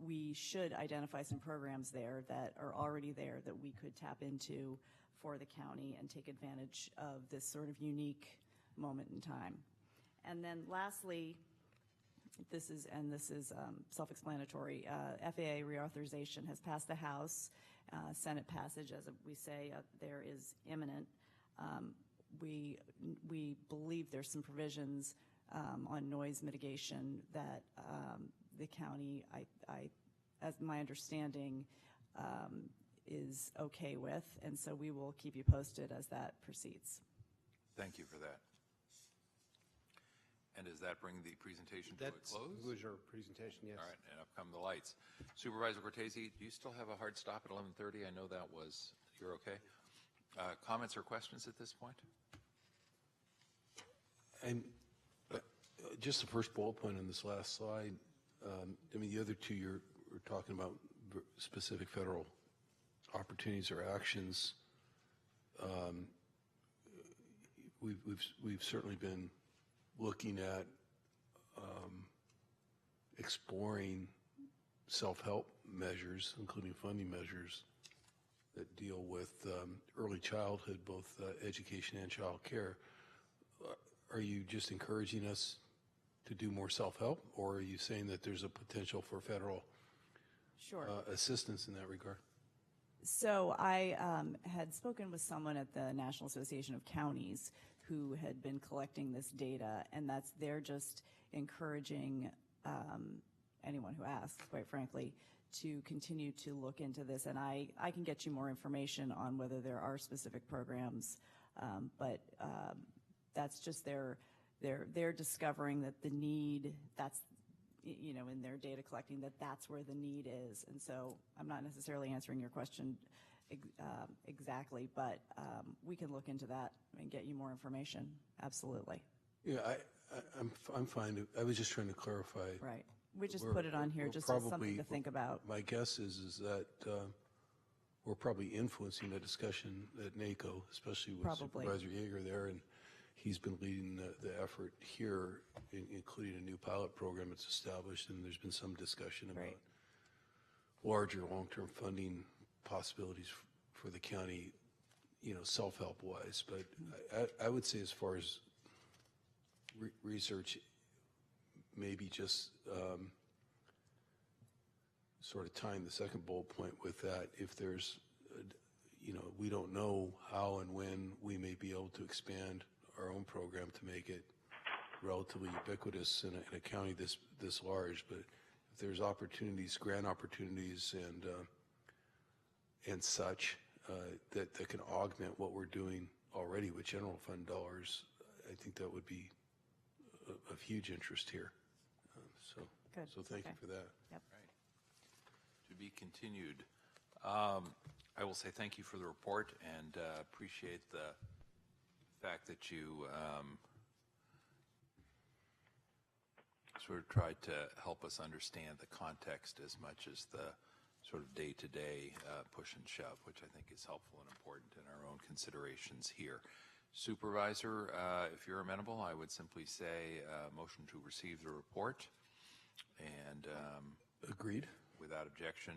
[SPEAKER 10] we should identify some programs there that are already there that we could tap into for the county and take advantage of this sort of unique moment in time. And then lastly, this is self-explanatory, FAA reauthorization has passed the House. Senate passage, as we say, there is imminent. We believe there's some provisions on noise mitigation that the county, as my understanding, is okay with, and so we will keep you posted as that proceeds.
[SPEAKER 2] Thank you for that. And does that bring the presentation to a close?
[SPEAKER 11] That was your presentation, yes.
[SPEAKER 2] All right, and up come the lights. Supervisor Cortese, do you still have a hard stop at 11:30? I know that was, you're okay? Comments or questions at this point?
[SPEAKER 5] And just the first bullet point on this last slide, I mean, the other two you're talking about specific federal opportunities or actions. We've certainly been looking at exploring self-help measures, including funding measures that deal with early childhood, both education and child care. Are you just encouraging us to do more self-help, or are you saying that there's a potential for federal assistance in that regard?
[SPEAKER 10] So I had spoken with someone at the National Association of Counties who had been collecting this data, and they're just encouraging anyone who asks, quite frankly, to continue to look into this. And I can get you more information on whether there are specific programs, but that's just they're discovering that the need, that's, you know, in their data collecting, that's where the need is. And so I'm not necessarily answering your question exactly, but we can look into that and get you more information. Absolutely.
[SPEAKER 5] Yeah, I'm fine. I was just trying to clarify.
[SPEAKER 10] Right. We just put it on here just as something to think about.
[SPEAKER 5] My guess is that we're probably influencing the discussion at NACO, especially with Supervisor Yeager there, and he's been leading the effort here, including a new pilot program that's established, and there's been some discussion about larger long-term funding possibilities for the county, you know, self-help wise. But I would say, as far as research, maybe just sort of tying the second bullet point with that, if there's, you know, we don't know how and when we may be able to expand our own program to make it relatively ubiquitous in a county this large, but if there's opportunities, grant opportunities, and such that can augment what we're doing already with general fund dollars, I think that would be of huge interest here. So thank you for that.
[SPEAKER 10] Yep.
[SPEAKER 2] Right. To be continued. I will say thank you for the report, and appreciate the fact that you sort of tried to help us understand the context as much as the sort of day-to-day push and shove, which I think is helpful and important in our own considerations here. Supervisor, if you're amenable, I would simply say motion to receive the report, and
[SPEAKER 5] agreed.
[SPEAKER 2] Without objection,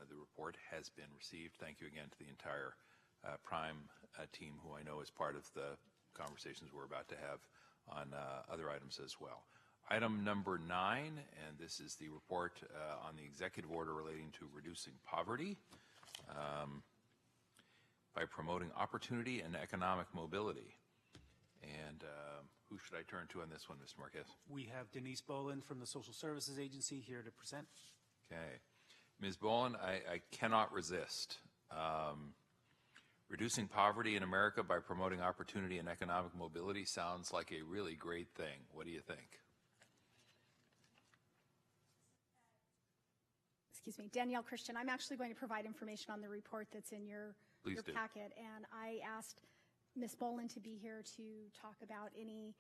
[SPEAKER 2] the report has been received. Thank you again to the entire Prime team, who I know is part of the conversations we're about to have on other items as well. Item number 9, and this is the report on the executive order relating to reducing poverty by promoting opportunity and economic mobility. And who should I turn to on this one, Mr. Marquez?
[SPEAKER 6] We have Denise Boland from the Social Services Agency here to present.
[SPEAKER 2] Okay. Ms. Boland, I cannot resist. Reducing poverty in America by promoting opportunity and economic mobility sounds like a really great thing. What do you think?
[SPEAKER 8] Excuse me, Danielle Christian. I'm actually going to provide information on the report that's in your packet, and I asked Ms. Boland to be here to talk about any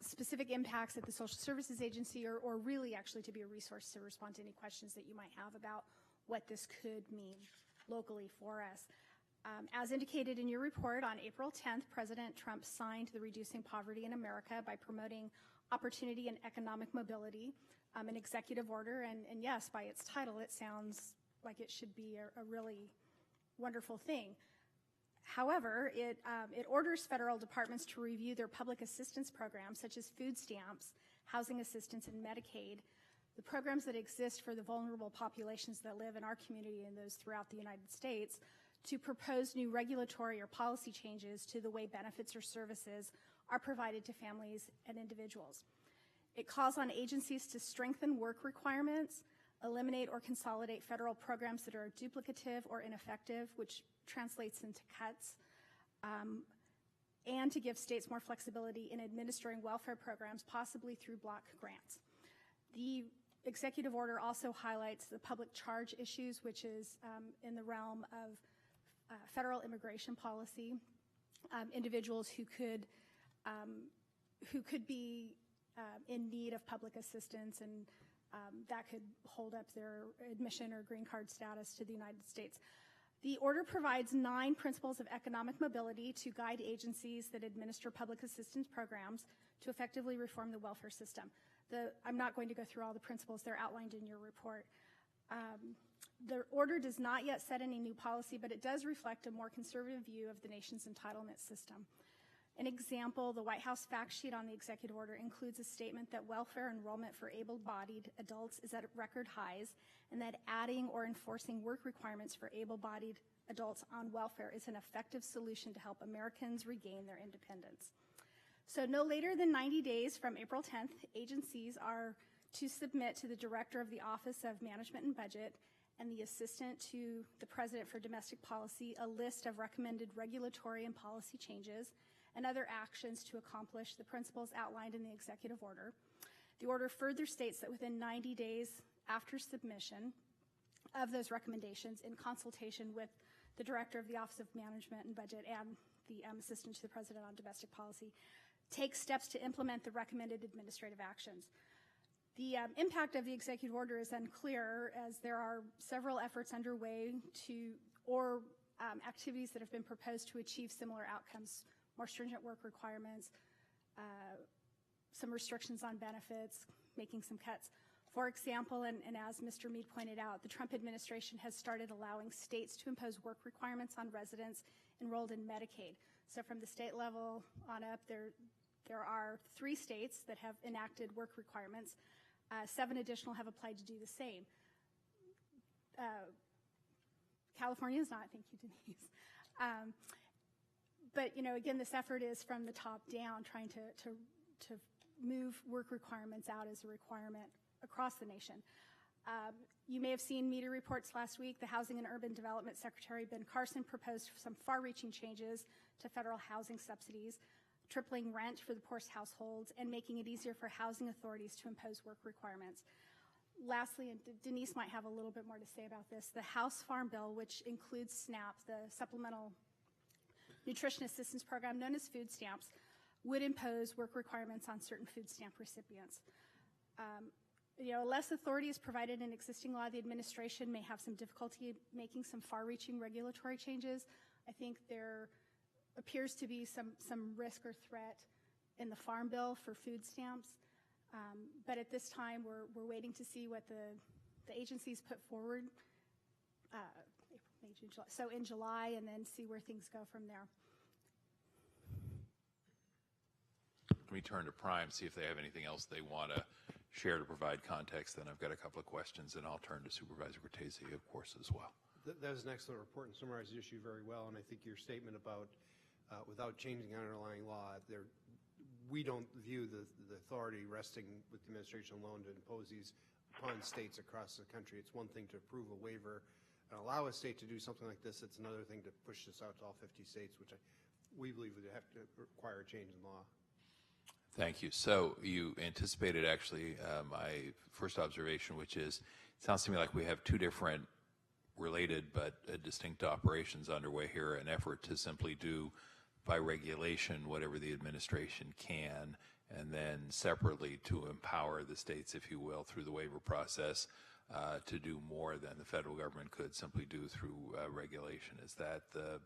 [SPEAKER 8] specific impacts at the Social Services Agency, or really actually to be a resource to respond to any questions that you might have about what this could mean locally for us. As indicated in your report, on April 10th, President Trump signed the Reducing Poverty in America by Promoting Opportunity and Economic Mobility, an executive order, and yes, by its title, it sounds like it should be a really wonderful thing. However, it orders federal departments to review their public assistance programs, such as food stamps, housing assistance, and Medicaid, the programs that exist for the vulnerable populations that live in our community and those throughout the United States, to propose new regulatory or policy changes to the way benefits or services are provided to families and individuals. It calls on agencies to strengthen work requirements, eliminate or consolidate federal programs that are duplicative or ineffective, which translates into cuts, and to give states more flexibility in administering welfare programs, possibly through block grants. The executive order also highlights the public charge issues, which is in the realm of federal immigration policy. Individuals who could be in need of public assistance, and that could hold up their admission or green card status to the United States. The order provides 9 principles of economic mobility to guide agencies that administer public assistance programs to effectively reform the welfare system. I'm not going to go through all the principles. They're outlined in your report. The order does not yet set any new policy, but it does reflect a more conservative view of the nation's entitlement system. An example, the White House fact sheet on the executive order includes a statement that welfare enrollment for able-bodied adults is at record highs, and that adding or enforcing work requirements for able-bodied adults on welfare is an effective solution to help Americans regain their independence. So no later than 90 days from April 10th, agencies are to submit to the Director of the Office of Management and Budget and the Assistant to the President for Domestic Policy a list of recommended regulatory and policy changes and other actions to accomplish the principles outlined in the executive order. The order further states that within 90 days after submission of those recommendations, in consultation with the Director of the Office of Management and Budget and the Assistant to the President on Domestic Policy, take steps to implement the recommended administrative actions. The impact of the executive order is unclear, as there are several efforts underway or activities that have been proposed to achieve similar outcomes: more stringent work requirements, some restrictions on benefits, making some cuts. For example, and as Mr. Mead pointed out, the Trump administration has started allowing states to impose work requirements on residents enrolled in Medicaid. So from the state level on up, there are 3 states that have enacted work requirements. 7 additional have applied to do the same. California is not. Thank you, Denise. But, you know, again, this effort is from the top down, trying to move work requirements out as a requirement across the nation. You may have seen media reports last week. The Housing and Urban Development Secretary, Ben Carson, proposed some far-reaching changes to federal housing subsidies, tripling rent for the poorest households, and making it easier for housing authorities to impose work requirements. Lastly, and Denise might have a little bit more to say about this, the House Farm Bill, which includes SNAP, the Supplemental Nutrition Assistance Program known as food stamps, would impose work requirements on certain food stamp recipients. Unless authority is provided in existing law, the administration may have some difficulty making some far-reaching regulatory changes. I think there appears to be some risk or threat in the Farm Bill for food stamps. But at this time, we're waiting to see what the agencies put forward April, May, June, July. So in July, and then see where things go from there.
[SPEAKER 2] Let me turn to Prime, see if they have anything else they want to share to provide context. Then I've got a couple of questions, and I'll turn to Supervisor Cortese, of course, as well.
[SPEAKER 11] That was an excellent report and summarized the issue very well. And I think your statement about without changing the underlying law, we don't view the authority resting with the administration alone to impose these upon states across the country. It's one thing to approve a waiver and allow a state to do something like this. It's another thing to push this out to all 50 states, which we believe would have to require a change in law.
[SPEAKER 2] Thank you. So you anticipated actually my first observation, which is it sounds to me like we have 2 different related but distinct operations underway here, an effort to simply do by regulation whatever the administration can, and then separately to empower the states, if you will, through the waiver process to do more than the federal government could simply do through regulation. Is that the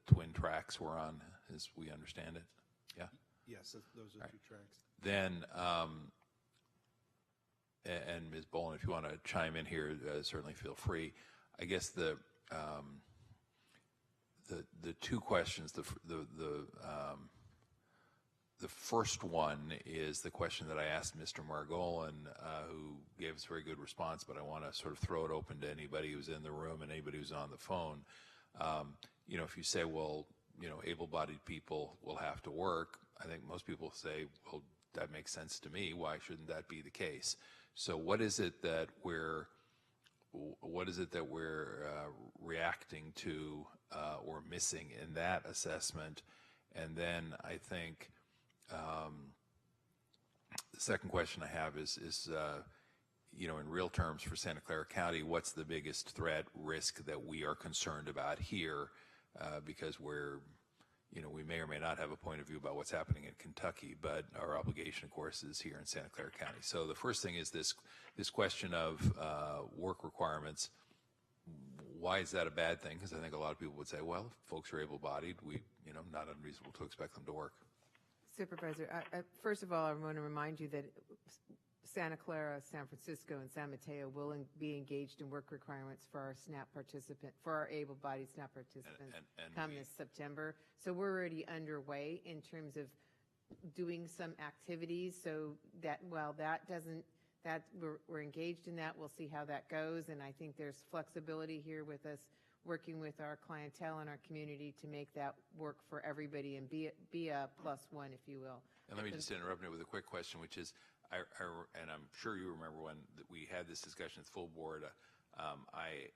[SPEAKER 2] twin tracks we're on, as we understand it? Yeah?
[SPEAKER 11] Yes, those are 2 tracks.
[SPEAKER 2] Then, and Ms. Boland, if you want to chime in here, certainly feel free. I guess the 2 questions, the first one is the question that I asked Mr. Margolin, who gave us a very good response, but I want to sort of throw it open to anybody who's in the room and anybody who's on the phone. If you say, well, able-bodied people will have to work, I think most people say, well, that makes sense to me. Why shouldn't that be the case? So what is it that we're reacting to or missing in that assessment? And then I think the second question I have is you know, in real terms for Santa Clara County, what's the biggest threat, risk that we are concerned about here? Because we're, you know, we may or may not have a point of view about what's happening in Kentucky, but our obligation, of course, is here in Santa Clara County. So the first thing is this question of work requirements. Why is that a bad thing? Because I think a lot of people would say, well, if folks are able-bodied, you know, not unreasonable to expect them to work.
[SPEAKER 14] Supervisor, first of all, I want to remind you that Santa Clara, San Francisco, and San Mateo will be engaged in work requirements for our for our able-bodied SNAP participants come this September. So we're already underway in terms of doing some activities. So that while we're engaged in that, we'll see how that goes. And I think there's flexibility here with us working with our clientele and our community to make that work for everybody and be a +1, if you will.
[SPEAKER 2] And let me just interrupt you with a quick question, which is, and I'm sure you remember when we had this discussion at the full board, I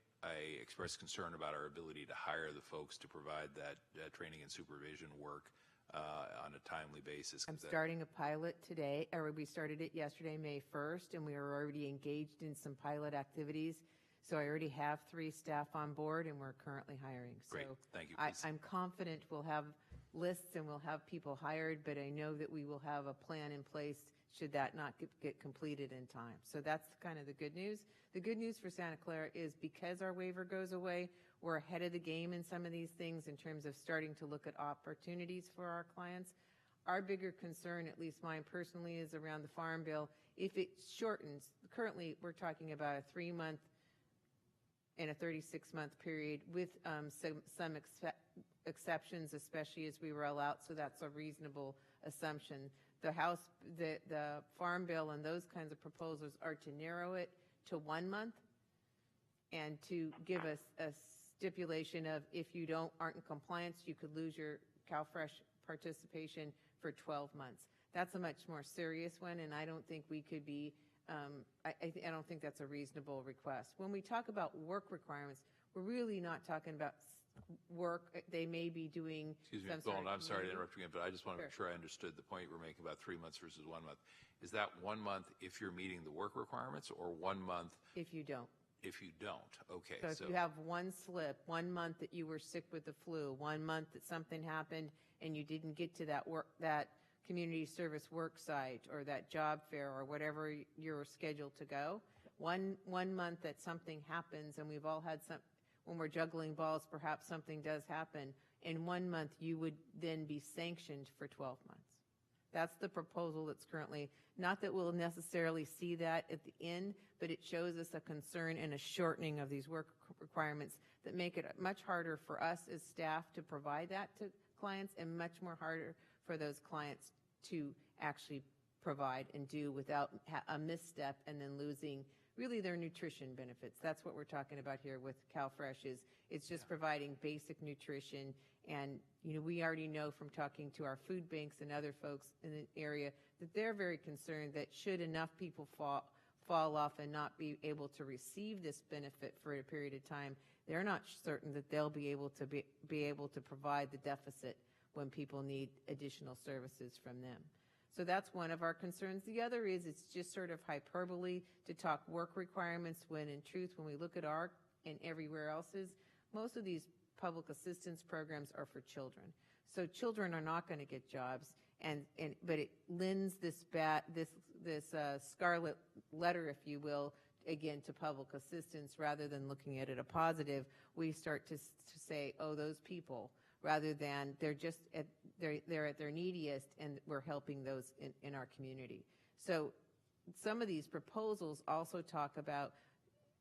[SPEAKER 2] expressed concern about our ability to hire the folks to provide that training and supervision work on a timely basis.
[SPEAKER 14] I'm starting a pilot today, or we started it yesterday, May 1st, and we are already engaged in some pilot activities. So I already have 3 staff on board, and we're currently hiring.
[SPEAKER 2] Great.
[SPEAKER 14] So
[SPEAKER 2] thank you.
[SPEAKER 14] I'm confident we'll have lists and we'll have people hired, but I know that we will have a plan in place should that not get completed in time. So that's kind of the good news. The good news for Santa Clara is because our waiver goes away, we're ahead of the game in some of these things in terms of starting to look at opportunities for our clients. Our bigger concern, at least mine personally, is around the Farm Bill. If it shortens, currently we're talking about a 3-month and a 36-month period with some exceptions, especially as we roll out, so that's a reasonable assumption. The Farm Bill and those kinds of proposals are to narrow it to 1 month and to give us a stipulation of if you aren't in compliance, you could lose your CalFresh participation for 12 months. That's a much more serious one, and I don't think we could be I don't think that's a reasonable request. When we talk about work requirements, we're really not talking about work. They may be doing.
[SPEAKER 2] Excuse me, Ms. Boland, I'm sorry to interrupt you again, but I just want to make sure I understood the point you were making about 3 months versus 1 month. Is that 1 month if you're meeting the work requirements, or 1 month
[SPEAKER 14] if you don't?
[SPEAKER 2] If you don't, okay.
[SPEAKER 14] So if you have one slip, 1 month that you were sick with the flu, 1 month that something happened and you didn't get to that community service work site or that job fair or whatever you're scheduled to go, one month that something happens, and we've all had some, when we're juggling balls, perhaps something does happen, in 1 month you would then be sanctioned for 12 months. That's the proposal that's currently, not that we'll necessarily see that at the end, but it shows us a concern and a shortening of these work requirements that make it much harder for us as staff to provide that to clients and much more harder for those clients to actually provide and do without a misstep and then losing really their nutrition benefits. That's what we're talking about here with CalFresh is it's just providing basic nutrition. And, you know, we already know from talking to our food banks and other folks in the area that they're very concerned that should enough people fall off and not be able to receive this benefit for a period of time, they're not certain that they'll be able to provide the deficit when people need additional services from them. So that's one of our concerns. The other is it's just sort of hyperbole to talk work requirements when in truth, when we look at our and everywhere else's, most of these public assistance programs are for children. So children are not going to get jobs, but it lends this scarlet letter, if you will, again to public assistance rather than looking at it a positive. We start to say, oh, those people, rather than they're at their neediest, and we're helping those in our community. So some of these proposals also talk about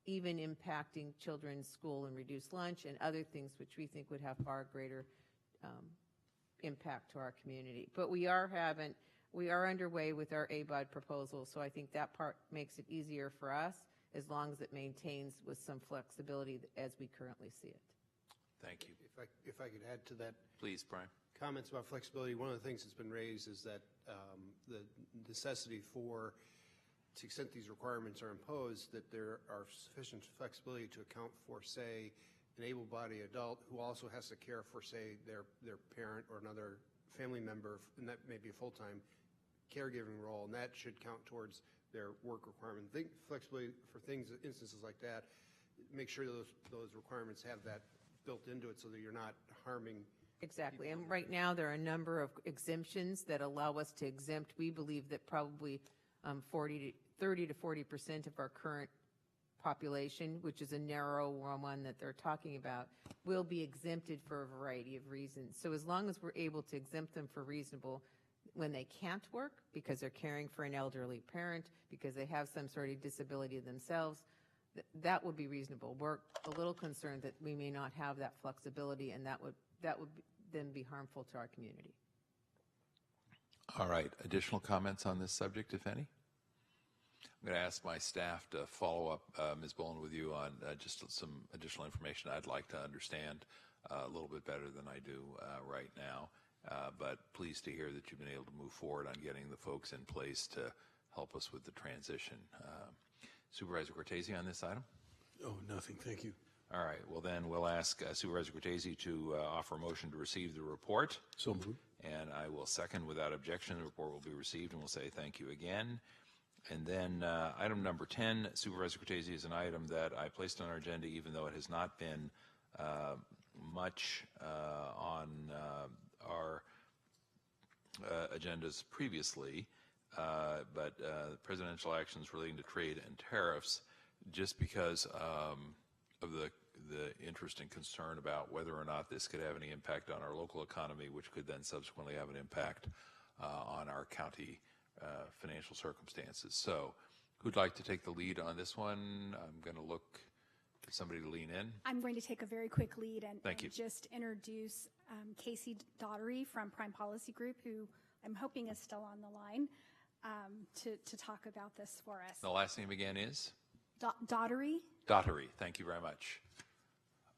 [SPEAKER 14] even impacting children's school and reduced lunch and other things which we think would have far greater impact to our community. But we are underway with our ABOD proposal, so I think that part makes it easier for us as long as it maintains with some flexibility as we currently see it.
[SPEAKER 2] Thank you.
[SPEAKER 11] If I could add to that.
[SPEAKER 2] Please, Brian.
[SPEAKER 11] Comments about flexibility. One of the things that's been raised is that the necessity for, to the extent these requirements are imposed, that there are sufficient flexibility to account for, say, an able-bodied adult who also has to care for, say, their parent or another family member, and that may be a full-time caregiving role, and that should count towards their work requirement. Think flexibly for instances like that. Make sure those requirements have that built into it so that you're not harming.
[SPEAKER 14] Exactly. And right now, there are a number of exemptions that allow us to exempt. We believe that probably 30 to 40% of our current population, which is a narrow one that they're talking about, will be exempted for a variety of reasons. So as long as we're able to exempt them for reasonable, when they can't work because they're caring for an elderly parent, because they have some sort of disability themselves, that would be reasonable. We're a little concerned that we may not have that flexibility, and that would then be harmful to our community.
[SPEAKER 2] All right. Additional comments on this subject, if any? I'm going to ask my staff to follow up, Ms. Boland, with you on just some additional information I'd like to understand a little bit better than I do right now. But pleased to hear that you've been able to move forward on getting the folks in place to help us with the transition. Supervisor Cortese on this item?
[SPEAKER 5] Oh, nothing. Thank you.
[SPEAKER 2] All right. Well, then we'll ask Supervisor Cortese to offer a motion to receive the report.
[SPEAKER 5] So moved.
[SPEAKER 2] And I will second without objection. The report will be received, and we'll say thank you again. And then item number 10, Supervisor Cortese, is an item that I placed on our agenda, even though it has not been much on our agendas previously, but presidential actions relating to trade and tariffs, just because of the interest and concern about whether or not this could have any impact on our local economy, which could then subsequently have an impact on our county financial circumstances. So who'd like to take the lead on this one? I'm going to look for somebody to lean in.
[SPEAKER 8] I'm going to take a very quick lead and just introduce Casey Daughtery from Prime Policy Group, who I'm hoping is still on the line to talk about this for us.
[SPEAKER 2] The last name again is?
[SPEAKER 8] Daughtery.
[SPEAKER 2] Daughtery. Thank you very much.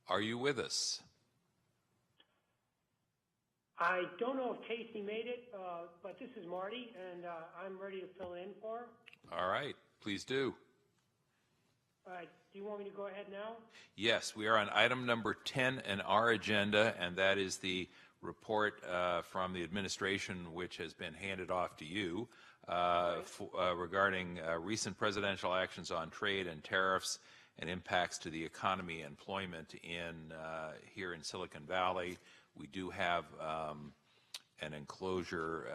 [SPEAKER 2] Are you with us?
[SPEAKER 13] I don't know if Casey made it, but this is Marty, and I'm ready to fill in for her.
[SPEAKER 2] All right. Please do.
[SPEAKER 13] Do you want me to go ahead now?
[SPEAKER 2] Yes, we are on item number 10 in our agenda, and that is the report from the administration, which has been handed off to you regarding recent presidential actions on trade and tariffs and impacts to the economy and employment here in Silicon Valley. We do have an enclosure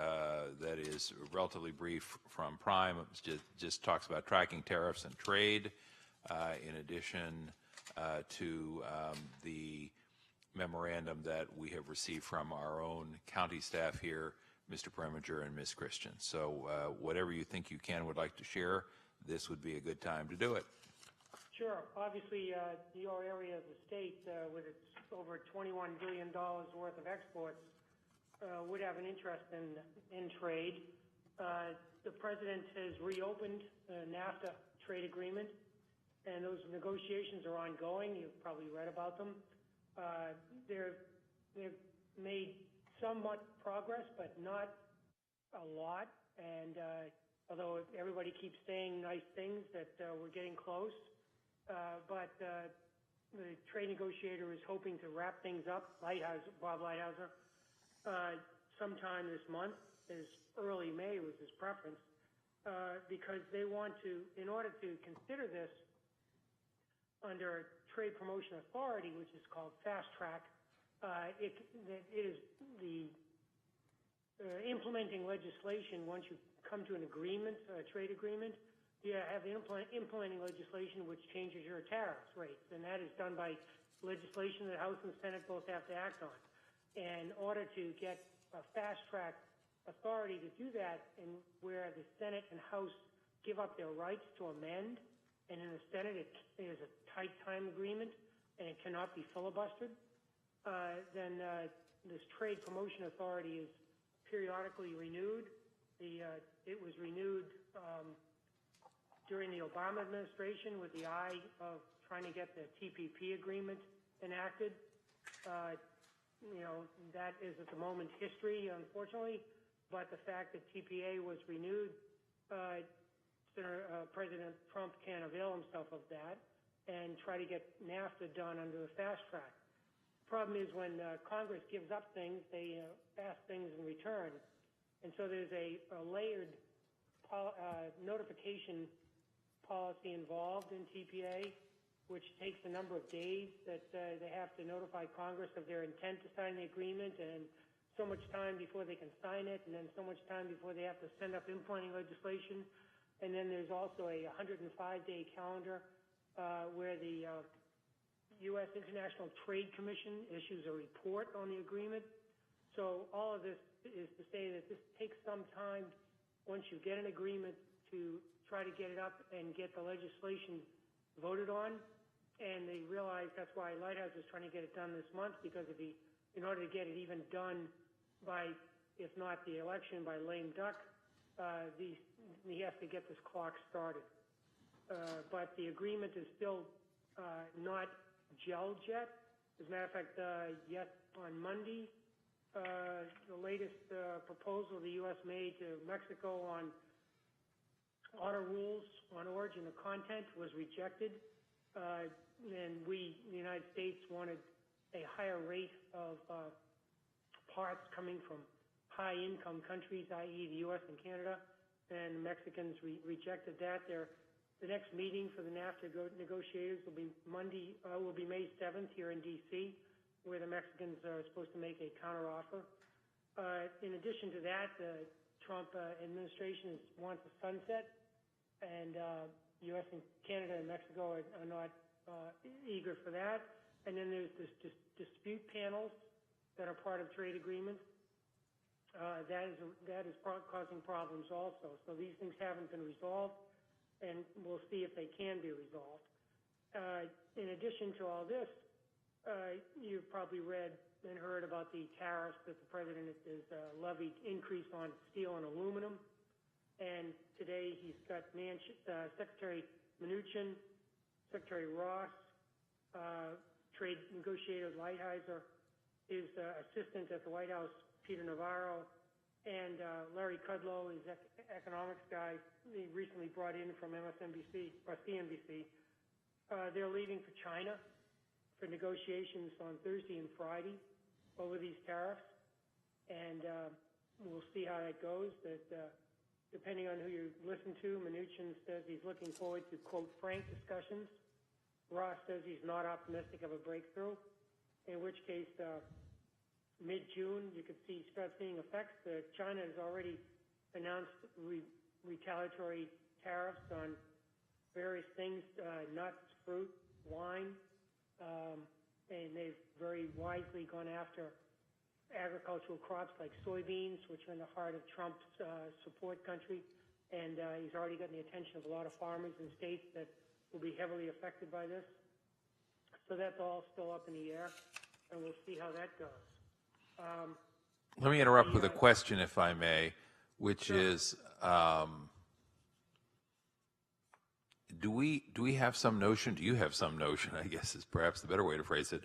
[SPEAKER 2] that is relatively brief from Prime. It just talks about tracking tariffs and trade, in addition to the memorandum that we have received from our own county staff here, Mr. Preminger and Ms. Christian. So whatever you think you would like to share, this would be a good time to do it.
[SPEAKER 13] Sure. Obviously, your area of the state, with its over $21 billion worth of exports, would have an interest in trade. The president has reopened the NAFTA trade agreement, and those negotiations are ongoing. You've probably read about them. They've made somewhat progress, but not a lot. And although everybody keeps saying nice things that we're getting close, but the trade negotiator is hoping to wrap things up, Bob Lighthizer, sometime this month. Early May was his preference, because they want to, in order to consider this under Trade Promotion Authority, which is called Fast Track, it is the implementing legislation. Once you come to an agreement, a trade agreement, you have implementing legislation which changes your tariff rates, and that is done by legislation that House and Senate both have to act on. And in order to get a fast-track authority to do that, and where the Senate and House give up their rights to amend, and in the Senate it is a tight time agreement and it cannot be filibustered, then this Trade Promotion Authority is periodically renewed. It was renewed during the Obama administration with the eye of trying to get the TPP agreement enacted. That is at the moment history, unfortunately, but the fact that TPA was renewed, President Trump can't avail himself of that and try to get NAFTA done under the fast track. problem is when Congress gives up things, they ask things in return. And so there's a layered notification policy involved in TPA, which takes a number of days that they have to notify Congress of their intent to sign the agreement, and so much time before they can sign it, and then so much time before they have to send up implementing legislation. And then there's also a 105-day calendar where the U.S. International Trade Commission issues a report on the agreement. So all of this is to say that this takes some time once you get an agreement to try to get it up and get the legislation voted on. And they realize that's why Lighthouse is trying to get it done this month, because in order to get it even done by, if not the election, by lame duck, he has to get this clock started. But the agreement is still not gelled yet. As a matter of fact, yet on Monday, the latest proposal the U.S. made to Mexico on auto rules on origin of content was rejected. And we, the United States, wanted a higher rate of parts coming from high-income countries, i.e. the U.S. and Canada, and Mexicans rejected that. The next meeting for the NAFTA negotiators will be May 7th here in D.C., where the Mexicans are supposed to make a counteroffer. In addition to that, the Trump administration wants a sunset, and U.S. and Canada and Mexico are not eager for that. And then there's this dispute panels that are part of trade agreements. That is causing problems also. So these things haven't been resolved, and we'll see if they can be resolved. In addition to all this, you've probably read and heard about the tariffs that the president has levied increase on steel and aluminum. And today he's got Secretary Mnuchin, Secretary Ross, Trade Negotiator Lighthizer, his assistant at the White House, Peter Navarro, and Larry Kudlow, his economics guy, he recently brought in from MSNBC or CNBC. They're leaving for China for negotiations on Thursday and Friday over these tariffs, and we'll see how that goes. That depending on who you listen to, Mnuchin says he's looking forward to, quote, frank discussions. Ross says he's not optimistic of a breakthrough, in which case mid-June you could start seeing effects. China has already announced retaliatory tariffs on various things, nuts, fruit, wine, and they've very wisely gone after agricultural crops like soybeans, which are in the heart of Trump's support country. And he's already gotten the attention of a lot of farmers in states that will be heavily affected by this. So that's all still up in the air, and we'll see how that goes.
[SPEAKER 2] Let me interrupt with a question, if I may, which is, do we have some notion, do you have some notion, I guess is perhaps the better way to phrase it,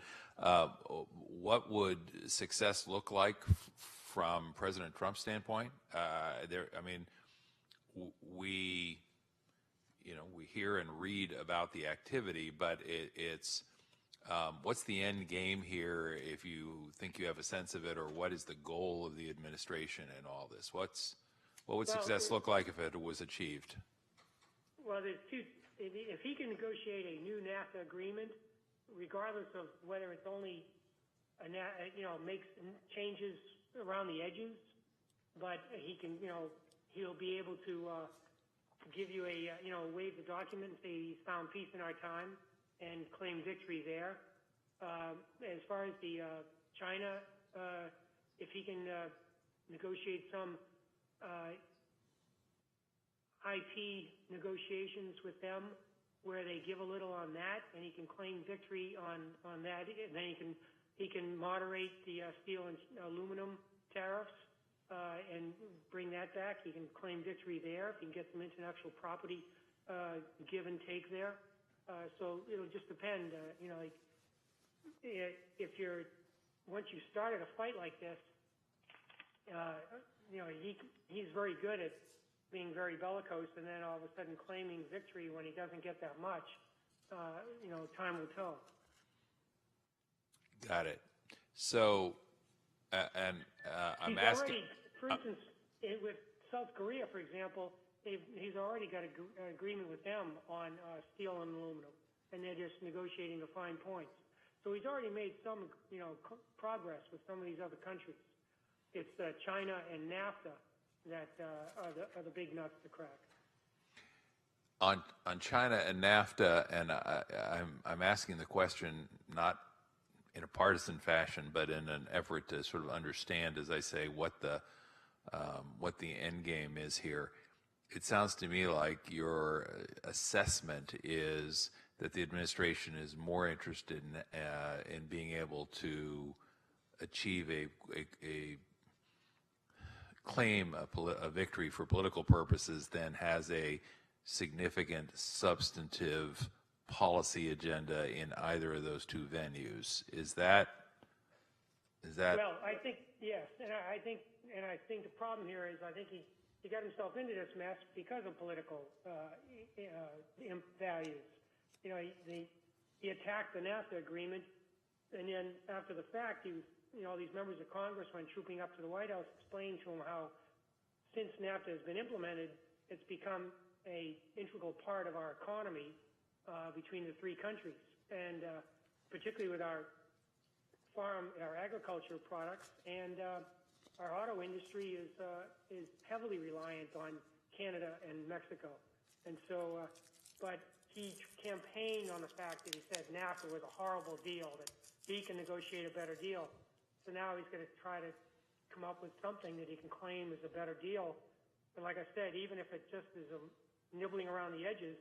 [SPEAKER 2] what would success look like from President Trump's standpoint? We hear and read about the activity, but it's what's the end game here, if you think you have a sense of it, or what is the goal of the administration in all this? What would success look like if it was achieved?
[SPEAKER 13] Well, there's two. If he can negotiate a new NAFTA agreement, regardless of whether it's only makes changes around the edges, but he can, he'll be able to give you waive the document and say he's found peace in our time and claim victory there. As far as the China, if he can negotiate some IP negotiations with them where they give a little on that, and he can claim victory on that, and then he can moderate the steel and aluminum tariffs and bring that back. He can claim victory there. He can get some intellectual property give and take there. So it'll just depend. If once you started a fight like this, he's very good at being very bellicose, and then all of a sudden claiming victory when he doesn't get that much. Time will tell.
[SPEAKER 2] Got it. So, I'm
[SPEAKER 13] He's
[SPEAKER 2] asking.
[SPEAKER 13] already, for instance, with South Korea, for example, he's already got an agreement with them on steel and aluminum, and they're just negotiating the fine points. So he's already made some, progress with some of these other countries. It's China and NAFTA that are the big nuts to crack.
[SPEAKER 2] On China and NAFTA, and I'm asking the question not in a partisan fashion, but in an effort to sort of understand, as I say, what the end game is here. It sounds to me like your assessment is that the administration is more interested in being able to achieve a claim a victory for political purposes than has a significant substantive policy agenda in either of those two venues. Is that?
[SPEAKER 13] Well, I think yes, and I think the problem here is I think he got himself into this mess because of political values. He attacked the NAFTA agreement, and then after the fact, all these members of Congress went trooping up to the White House, explaining to him how since NAFTA has been implemented, it's become a integral part of our economy between the three countries, and particularly with our agriculture products, and our auto industry is heavily reliant on Canada and Mexico, and so, but he campaigned on the fact that he said NAFTA was a horrible deal, that he can negotiate a better deal. So now he's going to try to come up with something that he can claim is a better deal. And like I said, even if it just is a nibbling around the edges,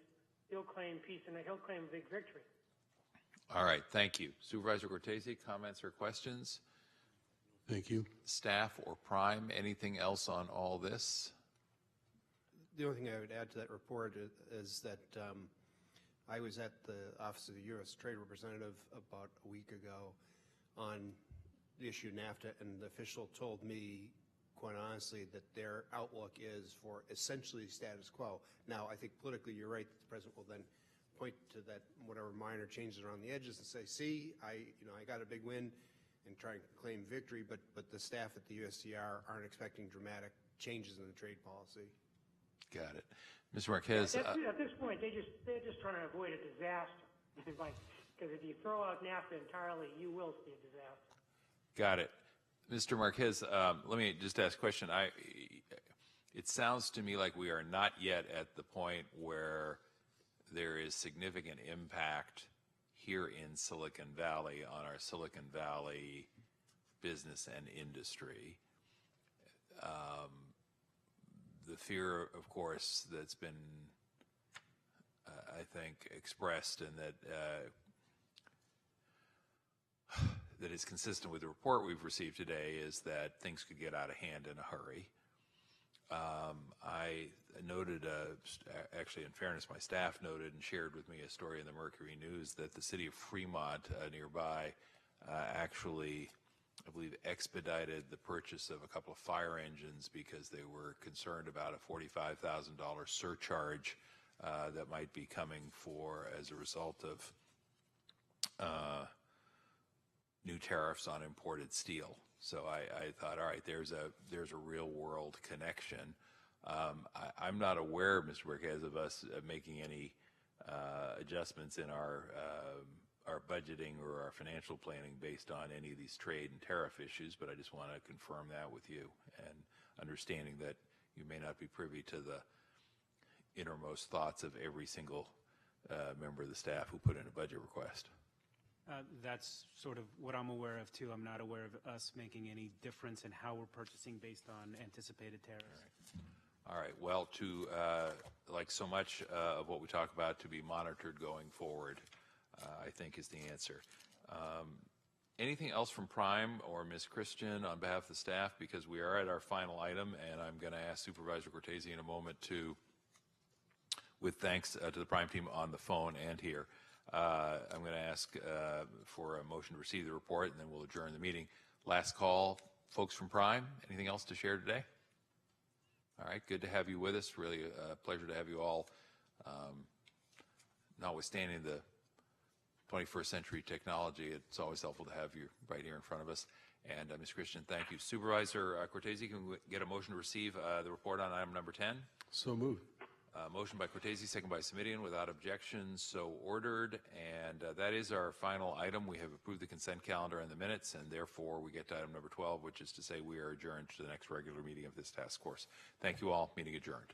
[SPEAKER 13] he'll claim peace and he'll claim a big victory.
[SPEAKER 2] All right, thank you. Supervisor Cortese, comments or questions?
[SPEAKER 5] Thank you.
[SPEAKER 2] Staff or Prime, anything else on all this?
[SPEAKER 11] The only thing I would add to that report is that I was at the Office of the U.S. Trade Representative about a week ago on the issue of NAFTA, and the official told me, quite honestly, that their outlook is for essentially status quo. Now, I think politically you're right that the president will then point to that whatever minor changes around the edges and say, see, I got a big win, and try and claim victory, but the staff at the USTR aren't expecting dramatic changes in the trade policy.
[SPEAKER 2] Got it. Mr. Marquez.
[SPEAKER 13] At this point, they're just trying to avoid a disaster. Because if you throw out NAFTA entirely, you will see a disaster.
[SPEAKER 2] Got it. Mr. Marquez, let me just ask a question. It sounds to me like we are not yet at the point where there is significant impact here in Silicon Valley on our Silicon Valley business and industry. The fear, of course, that's been, I think, expressed and that is consistent with the report we've received today is that things could get out of hand in a hurry. I noted, actually in fairness, my staff noted and shared with me a story in the Mercury News that the city of Fremont nearby actually, I believe, expedited the purchase of a couple of fire engines because they were concerned about a $45,000 surcharge that might be coming as a result of new tariffs on imported steel. So I thought, all right, there's a real world connection. I'm not aware, Mr. Marquez, of us making any adjustments in our budgeting or our financial planning based on any of these trade and tariff issues, but I just want to confirm that with you, and understanding that you may not be privy to the innermost thoughts of every single member of the staff who put in a budget request.
[SPEAKER 6] That's sort of what I'm aware of, too. I'm not aware of us making any difference in how we're purchasing based on anticipated tariffs.
[SPEAKER 2] All right. Well, like so much of what we talk about, to be monitored going forward, I think is the answer. Anything else from Prime or Ms. Christian on behalf of the staff? Because we are at our final item, and I'm going to ask Supervisor Cortese in a moment with thanks to the Prime team on the phone and here, I'm going to ask for a motion to receive the report, and then we'll adjourn the meeting. Last call, folks from Prime. Anything else to share today? All right, good to have you with us. Really a pleasure to have you all, notwithstanding the 21st century technology, it's always helpful to have you right here in front of us. And Ms. Christian, thank you. Supervisor Cortese, can we get a motion to receive the report on item number 10?
[SPEAKER 5] So moved.
[SPEAKER 2] Motion by Cortese, second by Semidian. Without objection, so ordered. And that is our final item. We have approved the consent calendar and the minutes, and therefore we get to item number 12, which is to say we are adjourned to the next regular meeting of this task force. Thank you all. Meeting adjourned.